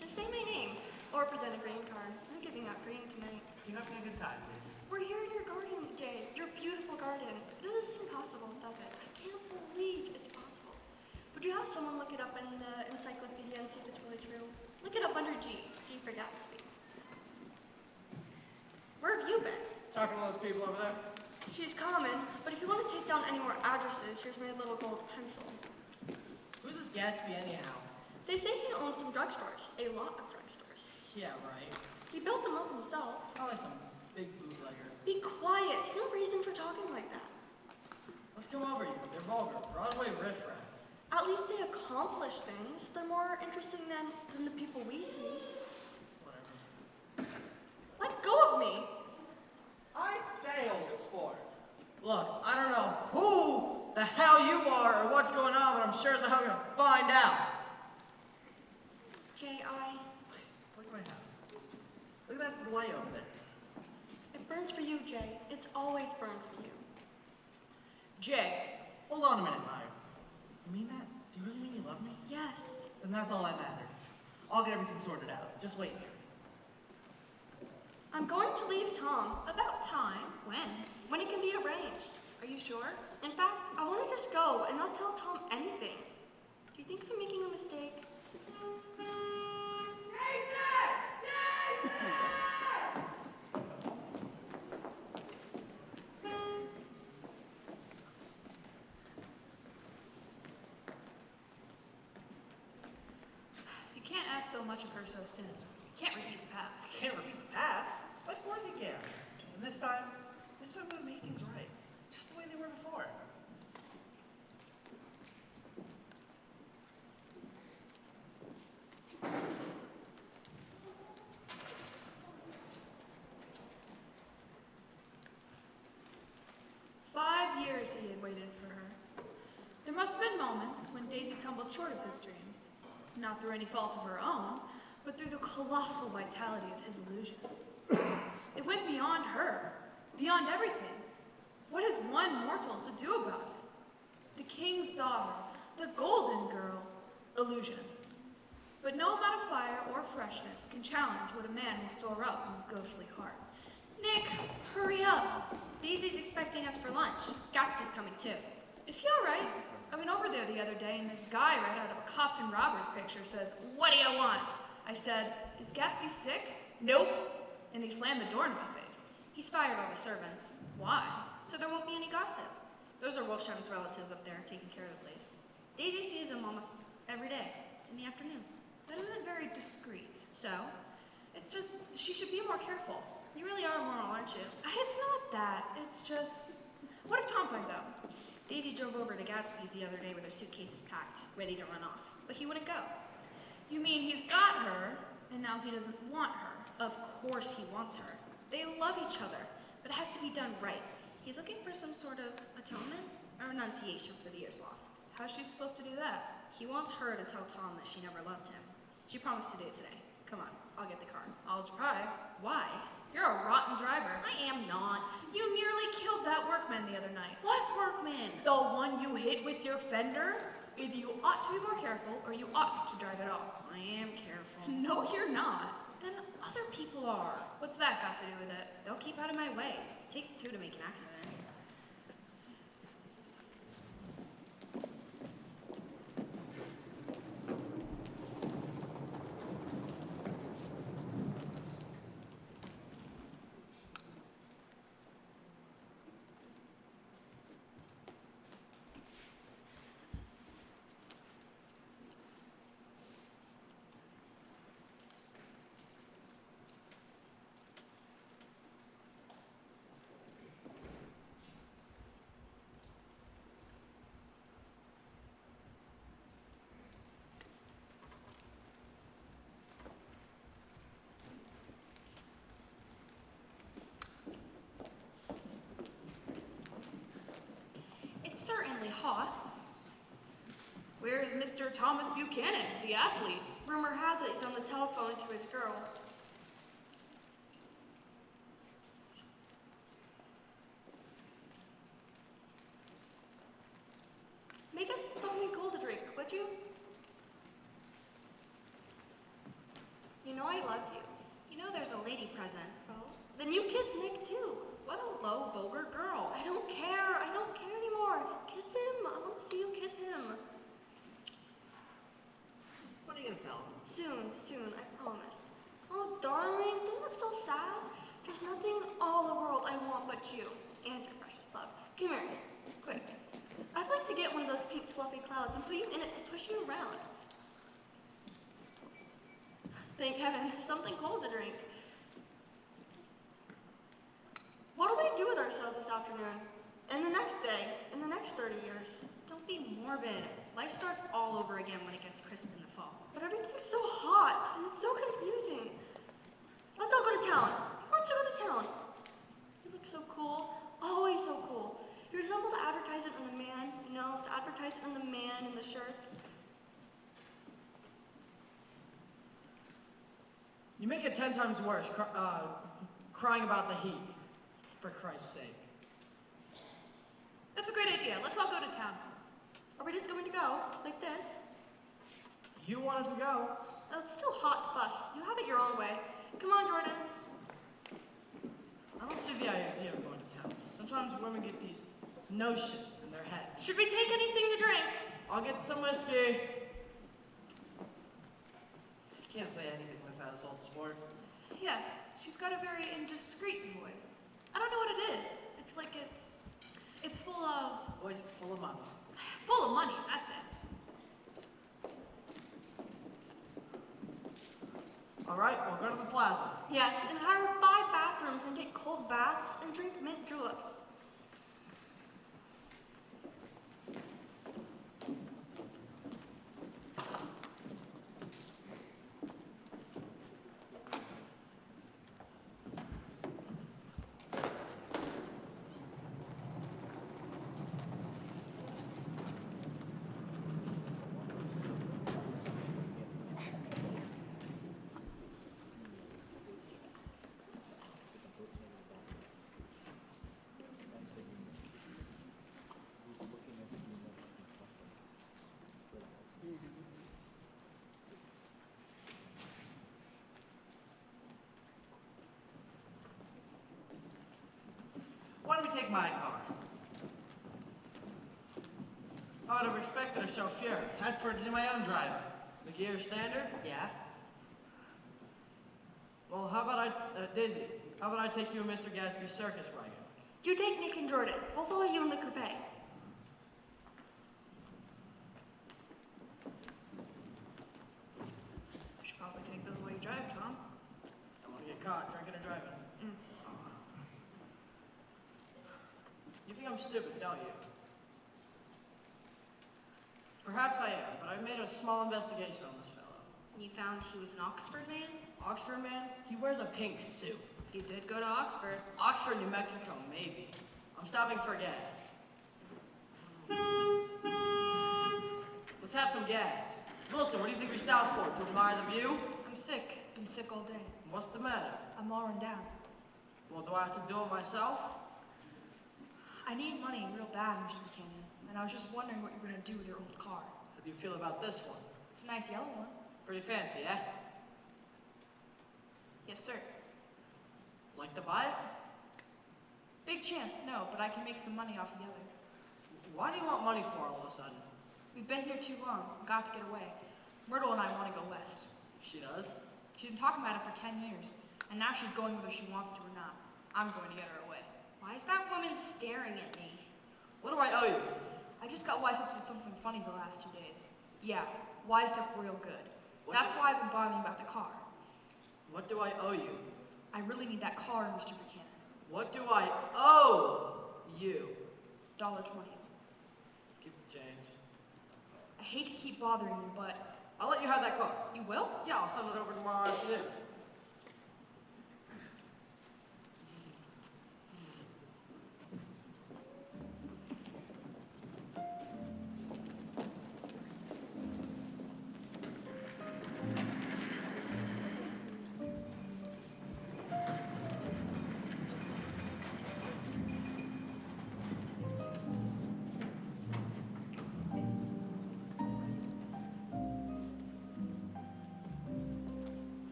Just say my name, or present a green card. I'm giving out green tonight. You having a good time, please? We're here in your garden, Jay. Your beautiful garden. It doesn't seem possible, does it? I can't believe it's possible. Would you have someone look it up in the encyclopedia and see if it's really true? Look it up under G. G for Gatsby. Where have you been? Talking to those people over there? She's common, but if you want to take down any more addresses, here's my little gold pencil. Who's this Gatsby anyhow? They say he owns some drugstores. A lot of drugstores. Yeah, right. He built them up himself. Probably some big bootlegger. Be quiet. No reason for talking like that. Let's come over you. They're vulgar. Broadway riffraff. At least they accomplish things. They're more interesting than the people we see. Whatever. Let go of me. I say, old sport. Look, I don't know the hell you are or what's going on, but I'm sure as hell gonna find out. Jay, Look at my house. Look at that light over there. it burns for you, Jay. It's always burned for you. Jay, Hold on a minute, Maya. You mean that? Do you really mean you love me? Yes. Then that's all that matters. I'll get everything sorted out. Just wait here. I'm going to leave Tom. About time. When? When it can be arranged. Are you sure? In fact, I want to just go and not tell Tom anything. Do you think I'm making a mistake? You can't ask so much of her so soon. You can't repeat the past. Can't repeat the past. Of course you can. And this time I'm gonna make things right. Just the way they were before. Years he had waited for her. There must have been moments when Daisy tumbled short of his dreams, not through any fault of her own, but through the colossal vitality of his illusion. It went beyond her, beyond everything. What has one mortal to do about it? The king's daughter, the golden girl, illusion. But no amount of fire or freshness can challenge what a man will store up in his ghostly heart. Nick, hurry up. Daisy's expecting us for lunch. Gatsby's coming too. Is he all right? I went over there the other day, and this guy right out of a cops and robbers picture says, "What do you want?" I said, "Is Gatsby sick?" "Nope." And he slammed the door in my face. He's fired all the servants. Why? So there won't be any gossip. Those are Wolfsham's relatives up there taking care of the place. Daisy sees him almost every day, in the afternoons. That isn't very discreet. So, It's just, she should be more careful. you really are moral, aren't you? It's not that. It's just, what if Tom finds out? Daisy drove over to Gatsby's the other day with her suitcases packed, ready to run off. But he wouldn't go. You mean he's got her, and now he doesn't want her? Of course he wants her. They love each other, but it has to be done right. He's looking for some sort of atonement or renunciation for the years lost. How's she supposed to do that? He wants her to tell Tom that she never loved him. She promised to do it today. Come on, I'll get the car. I'll drive. Why? You're a rotten driver. I am not. You nearly killed that workman the other night. What workman? The one you hit with your fender? Either you ought to be more careful, or you ought not to drive at all. I am careful. No, you're not. Then other people are. What's that got to do with it? They'll keep out of my way. It takes two to make an accident. It's certainly hot. Where's Mr. Thomas Buchanan, the athlete? Rumor has it he's on the telephone to his girl. Make us something cold to drink, would you? You know I love you. You know there's a lady present. Well, then you kiss Nick too. What a low, vulgar girl. I don't care. I don't care anymore. Kiss him. I want to see you kiss him. What are you gonna tell him? Soon, I promise. Oh, darling, don't look so sad. There's nothing in all the world I want but you and your precious love. Come here, quick. I'd like to get one of those pink fluffy clouds and put you in it to push you around. Thank heaven, something cold to drink. What'll we do with ourselves this afternoon? And the next day? And the next 30 years? Don't be morbid. Life starts all over again when it gets crisp in the fall. But everything's so hot, and it's so confusing. Let's all go to town. Who wants to go to town? You look so cool, always so cool. You resemble the advertisement of the man who the shirts. You make it 10 times worse, crying about the heat, for Christ's sake. That's a great idea. Let's all go to town. Are we just going to go, like this? You wanted to go. Oh, it's too hot to bus. You have it your own way. Come on, Jordan. I don't see the idea of going to town. Sometimes women get these notions in their head. Should we take anything to drink? I'll get some whiskey. You can't say anything in this household, sport. Yes, she's got a very indiscreet voice. I don't know what it is. It's like it's full of Voice is full of money. money, that's it. All right, we'll go to the plaza. Yes, and hire 5 bathrooms and take cold baths and drink mint juleps. Why don't we take my car? I would have expected a chauffeur. It's Hatford to do my own driving. The gear standard? Yeah? Well, how about Daisy, how about I take you in Mr. Gatsby's circus wagon? You take Nick and Jordan. We'll follow you in the coupe. You should probably take those while you drive, Tom. Don't want to get caught drinking or driving. You think I'm stupid, don't you? Perhaps I am, but I made a small investigation on this fellow. You found he was an Oxford man? Oxford man? He wears a pink suit. He did go to Oxford. Oxford, New Mexico, maybe. I'm stopping for gas. Let's have some gas. Wilson, what do you think we stopped for? To admire the view? I'm sick. Been sick all day. What's the matter? I'm all run down. Well, do I have to do it myself? I need money real bad, Mr. Buchanan, and I was just wondering what you're gonna do with your old car. How do you feel about this one? It's a nice yellow one. Pretty fancy, eh? Yes, sir. Like to buy it? Big chance, no, but I can make some money off of the other. Why do you want money for all of a sudden? We've been here too long. Got to get away. Myrtle and I want to go west. She does? She's been talking about it for 10 years, and now she's going whether she wants to or not. I'm going to get her away. Why is that woman staring at me? What do I owe you? I just got wised up to something funny the last 2 days. Yeah, wised up real good. What That's do- why I've been bothering about the car. What do I owe you? I really need that car, Mr. Buchanan. What do I owe you? $1.20. Keep the change. I hate to keep bothering you, but I'll let you have that car. you will? Yeah, I'll send it over tomorrow afternoon.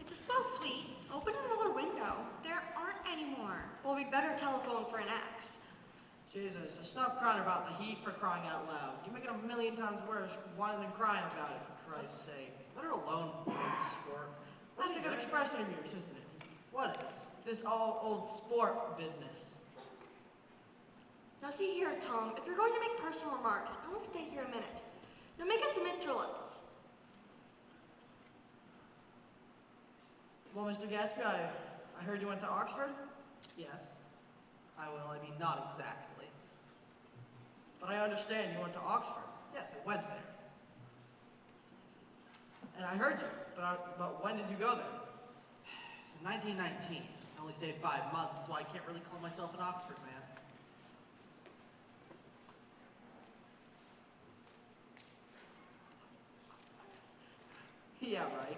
It's a smell sweet. Open another window. There aren't any more. Well, we'd better telephone for an axe. Jesus, so stop crying about the heat for crying out loud. You make it a million times worse whining and crying about it, for Christ's sake. Let her alone, sport. That's a good expression of yours, isn't it? What is? This all old sport business. Now see here, Tom, if you're going to make personal remarks, I will stay here a minute. Now make us some mint juleps. Well, Mr. Gatsby, I heard you went to Oxford? Yes. I will, I mean, not exactly. But I understand you went to Oxford. Yes, I went there. And I heard you, but when did you go there? It's in 1919. I only stayed 5 months, so I can't really call myself an Oxford man. Yeah, right.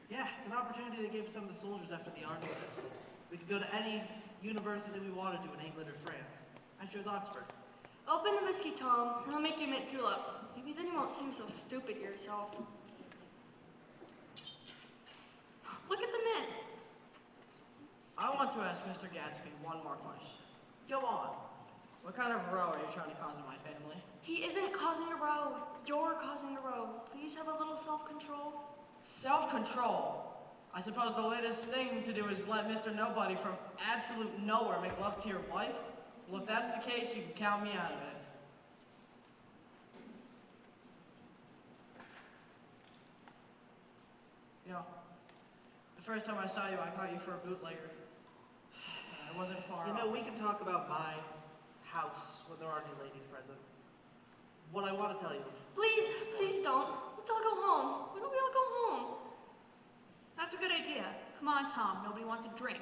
Yeah, it's an opportunity they gave to some of the soldiers after the armistice. We could go to any university we wanted to in England or France. I chose Oxford. Open the whiskey, Tom, and I'll make you a mint julep. Maybe then you won't seem so stupid to yourself. Look at the mint. I want to ask Mr. Gatsby one more question. Go on. What kind of row are you trying to cause in my family? He isn't causing a row. You're causing a row. Please have a little self-control. Self-control. I suppose the latest thing to do is let Mr. Nobody from absolute nowhere make love to your wife? Well, if that's the case, you can count me out of it. You know, the first time I saw you, I caught you for a bootlegger. I wasn't far You off. know, we can talk about my house when there aren't any ladies present. What I want to tell you. Please, please don't. Let's all go home. Why don't we all go home? That's a good idea. Come on, Tom. Nobody wants to drink.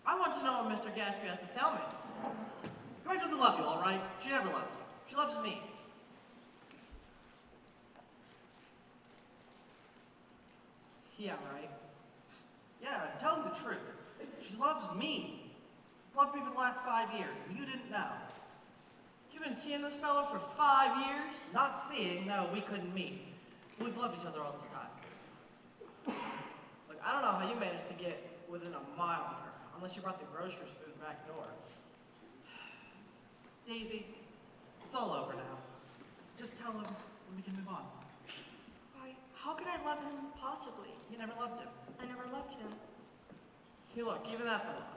I want to know what Mr. Gatsby has to tell me. Your wife doesn't love you, all right? She never loved you. She loves me. Yeah, right. Yeah, I'm telling the truth. She loves me. Loved me for the last 5 years, and you didn't know. You've been seeing this fellow for 5 years? Not seeing, no, we couldn't meet. We've loved each other all this time. Look, I don't know how you managed to get within a mile of her, unless you brought the groceries through the back door. Daisy, it's all over now. Just tell him and we can move on. Why, how could I love him possibly? You never loved him. I never loved him. See, look, even that's a lie.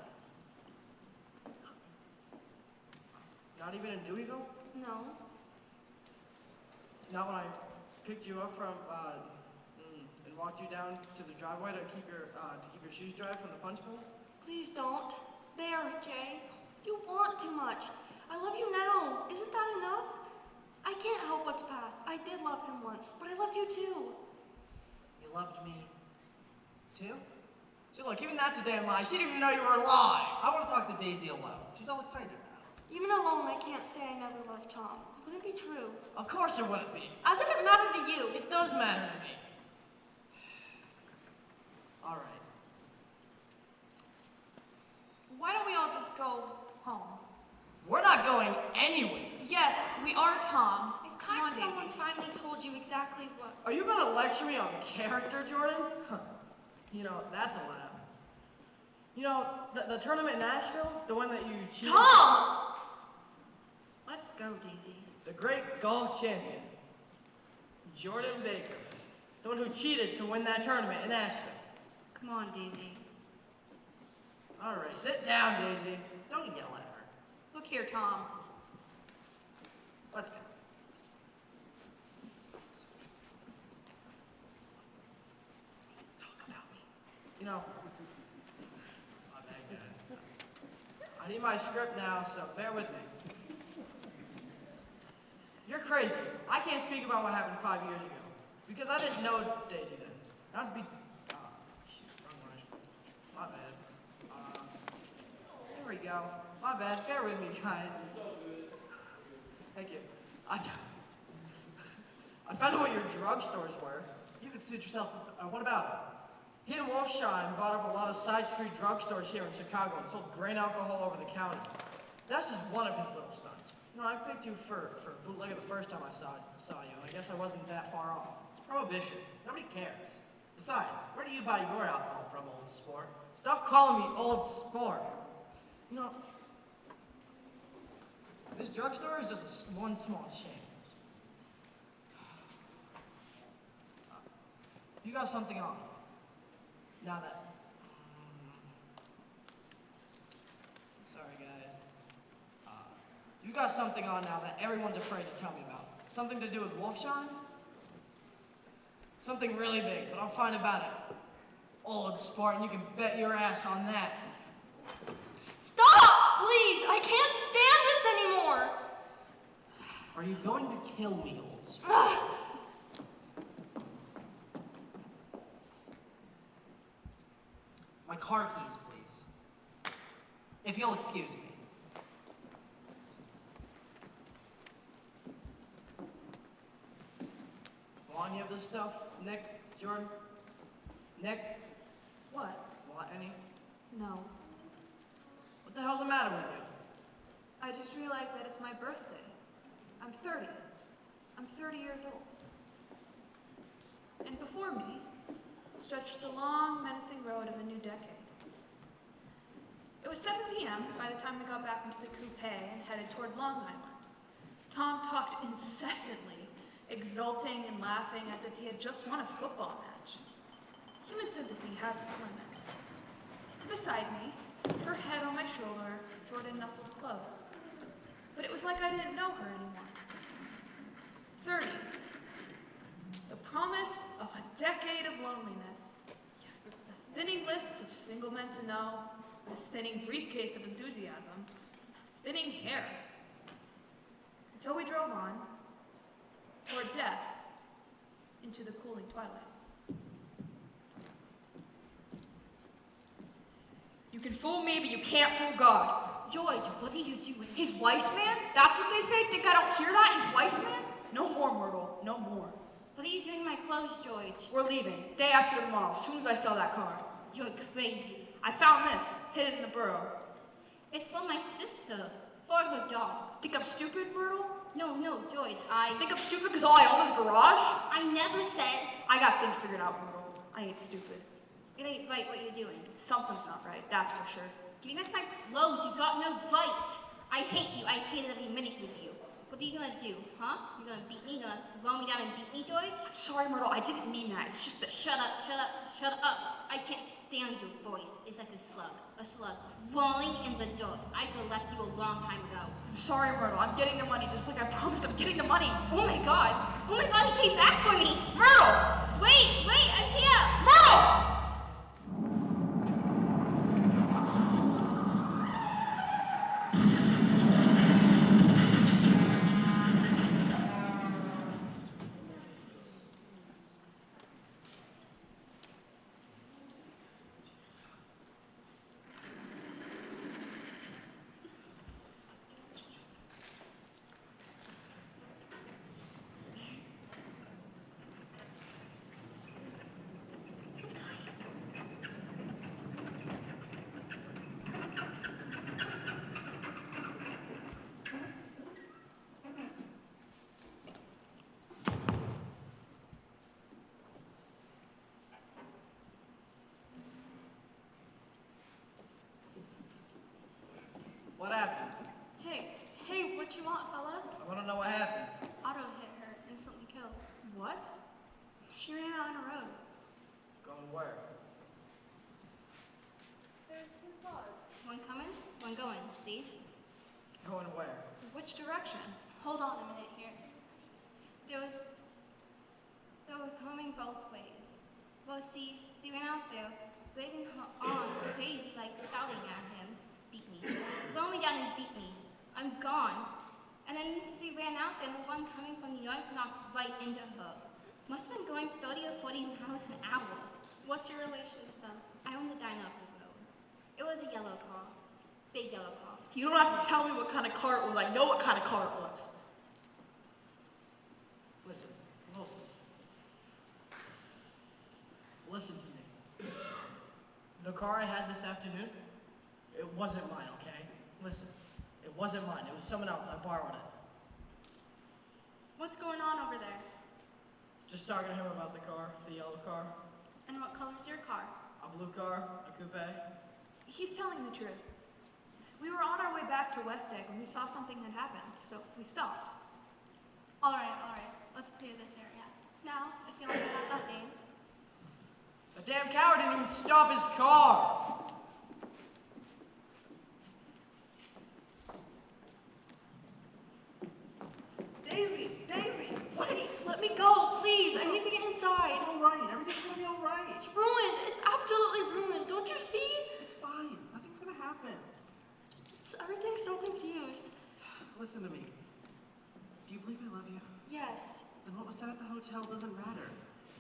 Not even in Deweyville? No. Not when I picked you up from, and walked you down to the driveway to keep your shoes dry from the punch bowl? Please don't. There, Jay. You want too much. I love you now. Isn't that enough? I can't help what's past. I did love him once, but I loved you too. You loved me, too? See, look, even that's a damn lie. She didn't even know you were alive. I want to talk to Daisy alone. She's all excited now. Even alone, I can't say I never loved Tom. It wouldn't be true. Of course it wouldn't be. As if it mattered to you. It does matter to me. All right. Why don't we all just go home? We're not going anywhere. Yes, we are, Tom. It's Come time on, Daisy. someone finally told you exactly what. Are you about to lecture me on character, Jordan? Huh. You know, that's a laugh. You know, the tournament in Nashville, the one that you cheated. Tom! Let's go, Daisy. The great golf champion, Jordan Baker. The one who cheated to win that tournament in Nashville. Come on, Daisy. All right. Sit down, Daisy. Don't yell at her. Look here, Tom. Let's go. Talk about me. You know, I need my script now, so bear with me. You're crazy. I can't speak about what happened 5 years ago. Because I didn't know Daisy then. That'd be... shoot, wrong one. My bad. There we go. My bad. Bear with me, guys. Thank you. I found out what your drugstores were. You could suit yourself. What about He and Wolfshine bought up a lot of side street drugstores here in Chicago and sold grain alcohol over the counter. That's just one of his little stunts. You know, I picked you for bootlegger the first time I saw you, and I guess I wasn't that far off. It's prohibition. Nobody cares. Besides, where do you buy your alcohol from, old sport? Stop calling me old sport. You know, this drugstore is just one small change. You got something on. Now that... sorry, guys. You got something on now that everyone's afraid to tell me about. Something to do with Wolfshine? Something really big, but I'll find about it. Old sport, and you can bet your ass on that. Stop! Are you going to kill me, old sport? My car keys, please. If you'll excuse me. Want any of this stuff? Nick? Jordan? Nick? What? Want any? No. What the hell's the matter with you? I just realized that it's my birthday. I'm 30. I'm 30 years old. And before me stretched the long, menacing road of a new decade. It was 7 p.m. by the time we got back into the coupe and headed toward Long Island. Tom talked incessantly, exulting and laughing as if he had just won a football match. Human sympathy has its limits. Beside me, her head on my shoulder, Jordan nestled close. But it was like I didn't know her anymore. 30. The promise of a decade of loneliness. A thinning list of single men to know. A thinning briefcase of enthusiasm. Thinning hair. And so we drove on, toward death, into the cooling twilight. You can fool me, but you can't fool God. George, what are you doing? His wife's man? That's what they say? Think I don't hear that? His wife's man? No more, Myrtle. No more. What are you doing in my clothes, George? We're leaving. Day after tomorrow, as soon as I sell that car. You're crazy. I found this, hidden in the burrow. It's for my sister. For her dog. Think I'm stupid, Myrtle? No, George, Think I'm stupid because all I own is a garage? I never said I got things figured out, Myrtle. I ain't stupid. it ain't right what you're doing. Something's not right, that's for sure. Giving us my clothes, you got no right. I hate you. I hate every minute with you. What are you gonna do, huh? You gonna beat me? You gonna throw me down and beat me, George? I'm sorry, Myrtle, I didn't mean that. It's just that. Shut up, shut up, shut up. I can't stand your voice. It's like a slug crawling in the dirt. I should have left you a long time ago. I'm sorry, Myrtle, I'm getting the money just like I promised. I'm getting the money. Oh my god, he came back for me. Myrtle! Wait, I'm here. Myrtle! What happened? Hey, what you want, fella? I want to know what happened. Auto hit her, instantly killed. What? She ran out on a road. Going where? There's two cars. One coming, one going, see? Going where? Which direction? Hold on a minute here. They was coming both ways. Well, see, ran out there, waving her arms crazy, like shouting at him. Beat me. Throw me down and beat me. I'm gone. And then she ran out there, and the one coming from New York knocked right into her. Must have been going 30 or 40 miles an hour. What's your relation to them? I own the diner up the road. It was a yellow car. Big yellow car. You don't have to tell me what kind of car it was. I know what kind of car it was. Listen. Listen to me. The car I had this afternoon, it wasn't mine, okay? Listen, it wasn't mine. It was someone else. I borrowed it. What's going on over there? Just talking to him about the car, the yellow car, And what color's your car? a blue car, a coupe. He's telling the truth. We were on our way back to West Egg when we saw something had happened, so we stopped. All right. Let's clear this area. Now, I feel like I have that Dane. The damn coward didn't even stop his car. Daisy, wait! Let me go, please. I need to get inside. It's all right. Everything's gonna be all right. It's ruined. It's absolutely ruined. Don't you see? It's fine. Nothing's gonna happen. Everything's so confused. Listen to me. Do you believe I love you? Yes. Then what was said at the hotel doesn't matter.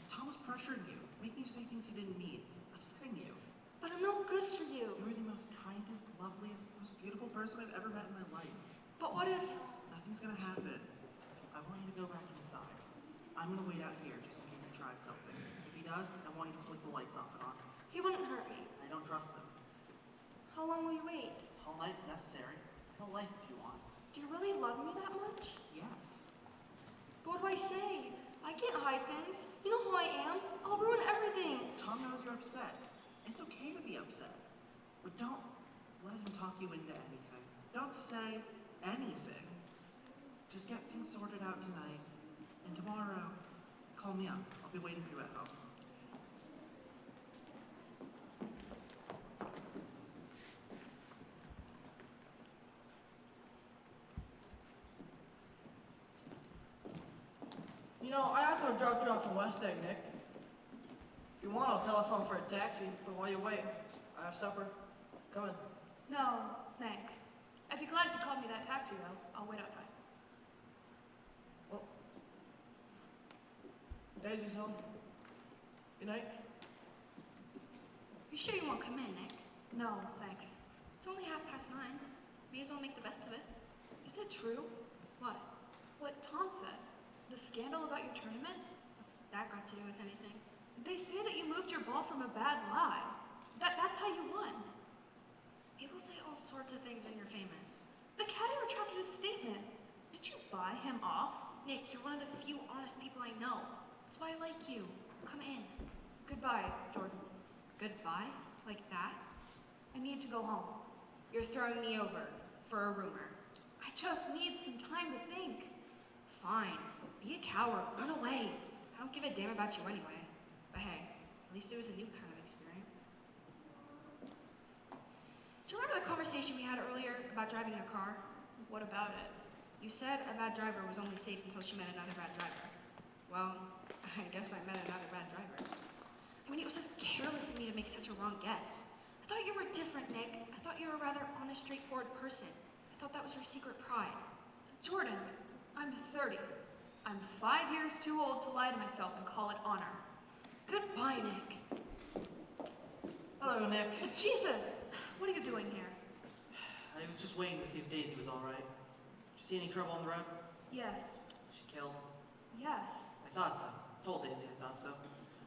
Tom was pressuring you, making you say things you didn't mean, upsetting you. But I'm no good for you. You were the most kindest, loveliest, most beautiful person I've ever met in my life. But what if... Nothing's gonna happen. I want you to go back inside. I'm gonna wait out here just in case he tries something. If he does, I want you to flick the lights off and on. He wouldn't hurt me. I don't trust him. How long will you wait? Whole night if necessary. Whole life if you want. Do you really love me that much? Yes. But what do I say? I can't hide things. You know who I am. I'll ruin everything. Tom knows you're upset. It's okay to be upset. But don't let him talk you into anything. Don't say anything. Just get things sorted out tonight. And tomorrow, call me up. I'll be waiting for you at home. You know, I have to have dropped you off in West Egg, Nick. If you want, I'll telephone for a taxi, but while you wait, I have supper. Come in. No, thanks. I'd be glad if you called me that taxi, though. I'll wait outside. Well, Daisy's home. Good night. You sure you won't come in, Nick? No, thanks. It's only 9:30. May as well make the best of it. Is it true? What? What Tom said? The scandal about your tournament? What's that got to do with anything? They say that you moved your ball from a bad lie. That's how you won. People say all sorts of things when you're famous. The caddy retracted his statement. Did you buy him off? Nick, you're one of the few honest people I know. That's why I like you. Come in. Goodbye, Jordan. Goodbye? Like that? I need to go home. You're throwing me over for a rumor. I just need some time to think. Fine. Be a coward. Run away. I don't give a damn about you anyway. But hey, at least it was a new kind of experience. Do you remember the conversation we had earlier about driving a car? What about it? You said a bad driver was only safe until she met another bad driver. Well, I guess I met another bad driver. I mean, it was just careless of me to make such a wrong guess. I thought you were different, Nick. I thought you were a rather honest, straightforward person. I thought that was your secret pride. Jordan, I'm 30. I'm 5 years too old to lie to myself and call it honor. Goodbye, Nick. Hello, Nick. Jesus! What are you doing here? I was just waiting to see if Daisy was all right. Did you see any trouble on the road? Yes. She killed? Yes. I thought so. Told Daisy I thought so.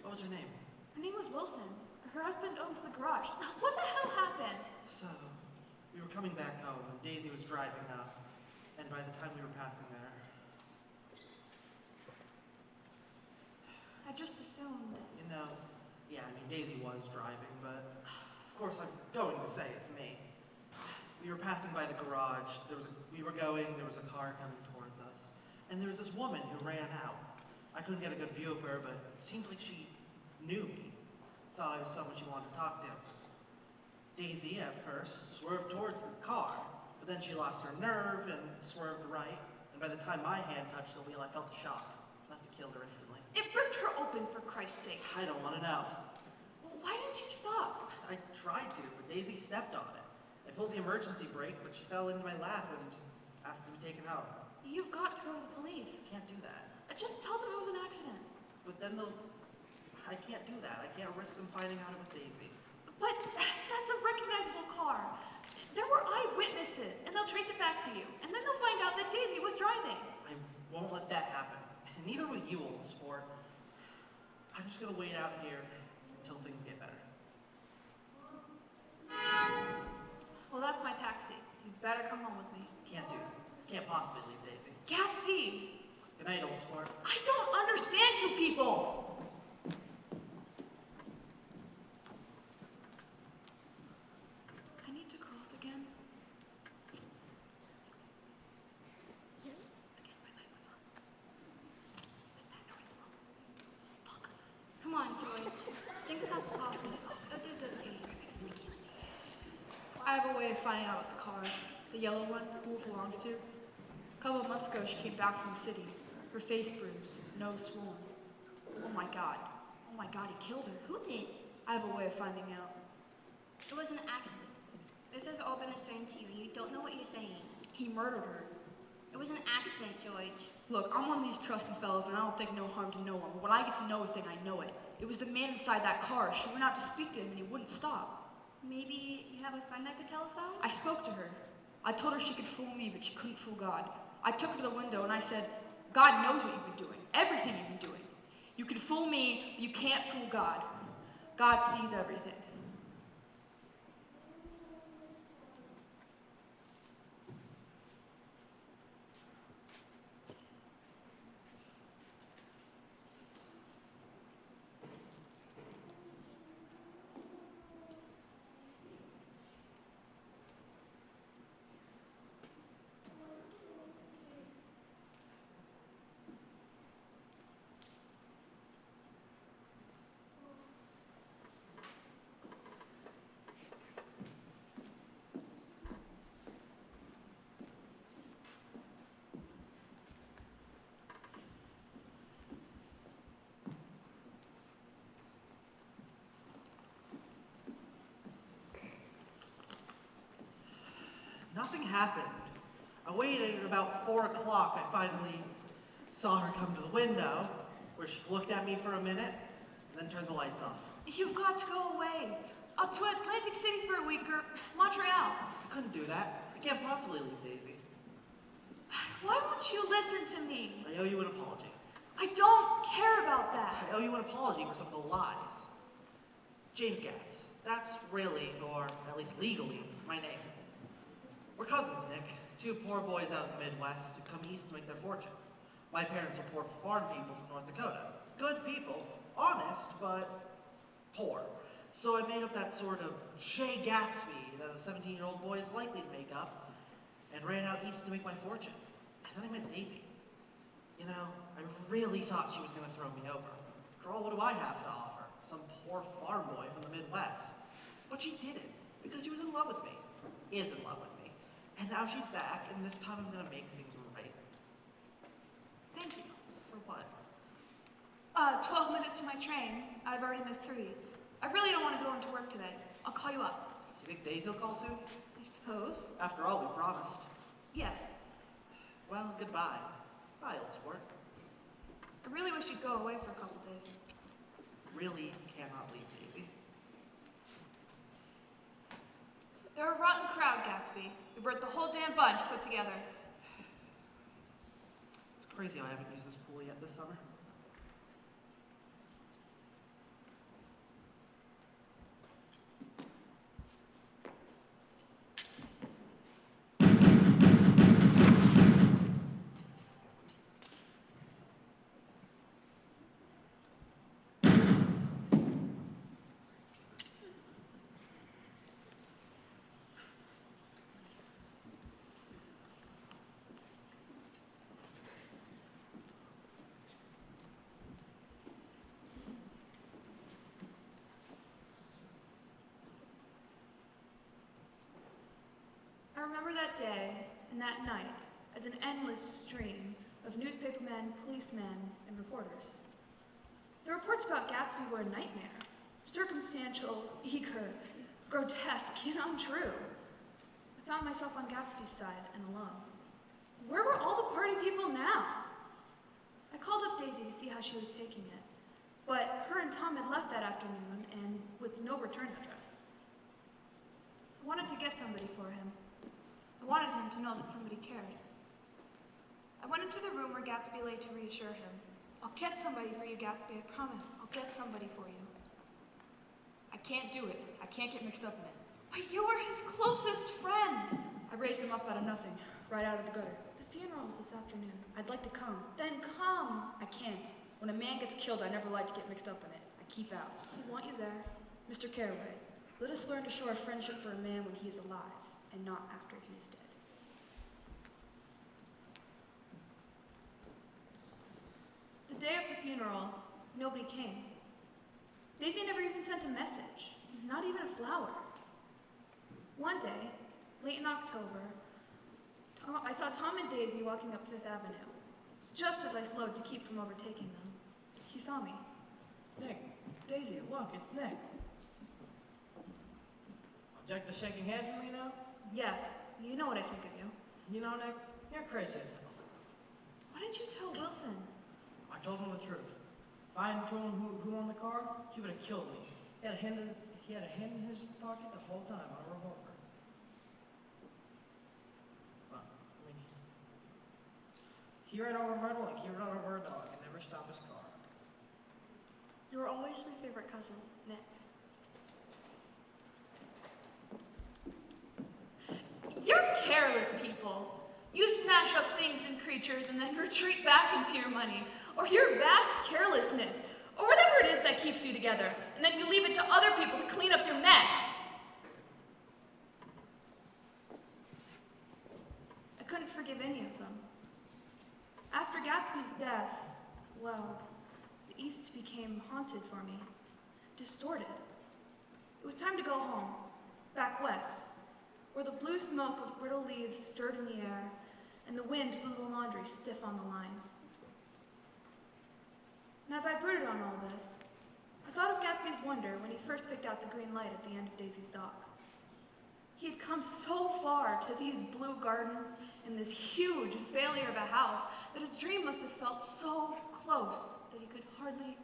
What was her name? Her name was Wilson. Her husband owns the garage. What the hell happened? So, we were coming back home, and Daisy was driving up. And by the time we were passing there, I just assumed. you know, yeah, I mean, Daisy was driving, but of course I'm going to say it's me. We were passing by the garage. There was a car coming towards us. And there was this woman who ran out. I couldn't get a good view of her, but it seemed like she knew me. Thought I was someone she wanted to talk to. Daisy, at first, swerved towards the car, but then she lost her nerve and swerved right. And by the time my hand touched the wheel, I felt the shock. Must have killed her instantly. It ripped her open, for Christ's sake. I don't want to know. Why didn't you stop? I tried to, but Daisy stepped on it. I pulled the emergency brake, but she fell into my lap and asked to be taken home. You've got to go to the police. I can't do that. Just tell them it was an accident. But then I can't do that. I can't risk them finding out it was Daisy. But that's a recognizable car. There were eyewitnesses, and they'll trace it back to you. And then they'll find out that Daisy was driving. I won't let that happen. And neither will you, old sport. I'm just gonna wait out here until things get better. Well, that's my taxi. You better come home with me. Can't do it. Can't possibly leave Daisy. Gatsby! Good night, old sport. I don't understand you people! I need to cross again. It's again, my light was on. Is that noise from? Fuck. Come on, Joy. Think about the coffee. I have a way of finding out what the car, the yellow one, who it belongs to. A couple of months ago, she came back from the city. Her face bruised, nose swollen. Oh my God, he killed her. Who did? I have a way of finding out. It was an accident. This has all been explained to you, and you don't know what you're saying. He murdered her. It was an accident, George. Look, I'm one of these trusted fellas, and I don't think no harm to no one. But when I get to know a thing, I know it. It was the man inside that car. She went out to speak to him, and he wouldn't stop. Maybe you have a friend that could telephone? I spoke to her. I told her she could fool me, but she couldn't fool God. I took her to the window, and I said, God knows what you've been doing. Everything you've been doing. You can fool me, but you can't fool God. God sees everything. Nothing happened. I waited at about 4 o'clock. I finally saw her come to the window, where she looked at me for a minute, and then turned the lights off. You've got to go away. Up to Atlantic City for a week, or Montreal. I couldn't do that. I can't possibly leave Daisy. Why won't you listen to me? I owe you an apology. I don't care about that. I owe you an apology for some of the lies. James Gatz. That's really, or at least legally, my name. We're cousins, Nick. Two poor boys out of the Midwest who come east to make their fortune. My parents are poor farm people from North Dakota. Good people, honest, but poor. So I made up that sort of Jay Gatsby that a 17-year-old boy is likely to make up, and ran out east to make my fortune. And then I met Daisy. You know, I really thought she was going to throw me over. After all, what do I have to offer? Some poor farm boy from the Midwest. But she didn't, because she was in love with me. Is in love with me. And now she's back, and this time I'm going to make things right. Thank you. For what? 12 minutes to my train. I've already missed 3. I really don't want to go into work today. I'll call you up. Do you think Daisy will call soon? I suppose. After all, we promised. Yes. Well, goodbye. Bye, old sport. I really wish you'd go away for a couple days. Really cannot leave Daisy. They're a rotten crowd, Gatsby. We burnt the whole damn bunch put together. It's crazy I haven't used this pool yet this summer. I remember that day and that night as an endless stream of newspapermen, policemen, and reporters. The reports about Gatsby were a nightmare. Circumstantial, eager, grotesque, and untrue. I found myself on Gatsby's side and alone. Where were all the party people now? I called up Daisy to see how she was taking it, but her and Tom had left that afternoon and with no return address. I wanted to get somebody for him. I wanted him to know that somebody cared. I went into the room where Gatsby lay to reassure him. I'll get somebody for you, Gatsby, I promise. I'll get somebody for you. I can't do it. I can't get mixed up in it. But you were his closest friend. I raised him up out of nothing, right out of the gutter. The funeral is this afternoon. I'd like to come. Then come. I can't. When a man gets killed, I never like to get mixed up in it. I keep out. I want you there. Mr. Caraway, let us learn to show our friendship for a man when he's alive, and not after he's dead. The day of the funeral, nobody came. Daisy never even sent a message, not even a flower. One day, late in October, I saw Tom and Daisy walking up Fifth Avenue. Just as I slowed to keep from overtaking them, he saw me. Nick, Daisy, look, it's Nick. Object to shaking hands with me now? Yes, you know what I think of you. You know, Nick, You're crazy as hell. Why didn't you tell Wilson? I told him the truth. If I hadn't told him who owned the car, he would have killed me. He had a hand in his pocket the whole time on a revolver. Well, I mean, he ran over Myrtle like he ran over a dog and never stopped his car. You were always my favorite cousin, Nick. You're careless people. You smash up things and creatures and then retreat back into your money, or your vast carelessness, or whatever it is that keeps you together, and then you leave it to other people to clean up your mess. I couldn't forgive any of them. After Gatsby's death, well, the East became haunted for me, distorted. It was time to go home, back west, where the blue smoke of brittle leaves stirred in the air, and the wind blew the laundry stiff on the line. And as I brooded on all this, I thought of Gatsby's wonder when he first picked out the green light at the end of Daisy's dock. He had come so far to these blue gardens and this huge failure of a house that his dream must have felt so close that he could hardly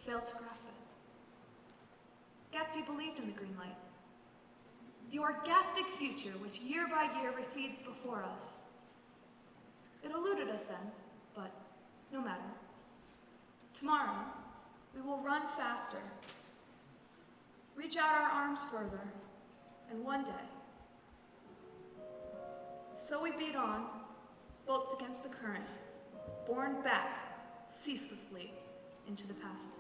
fail to grasp it. Gatsby believed in the green light, the orgastic future which year by year recedes before us. It eluded us then, but no matter. Tomorrow, we will run faster, reach out our arms further, and one day. So we beat on, bolts against the current, borne back ceaselessly into the past.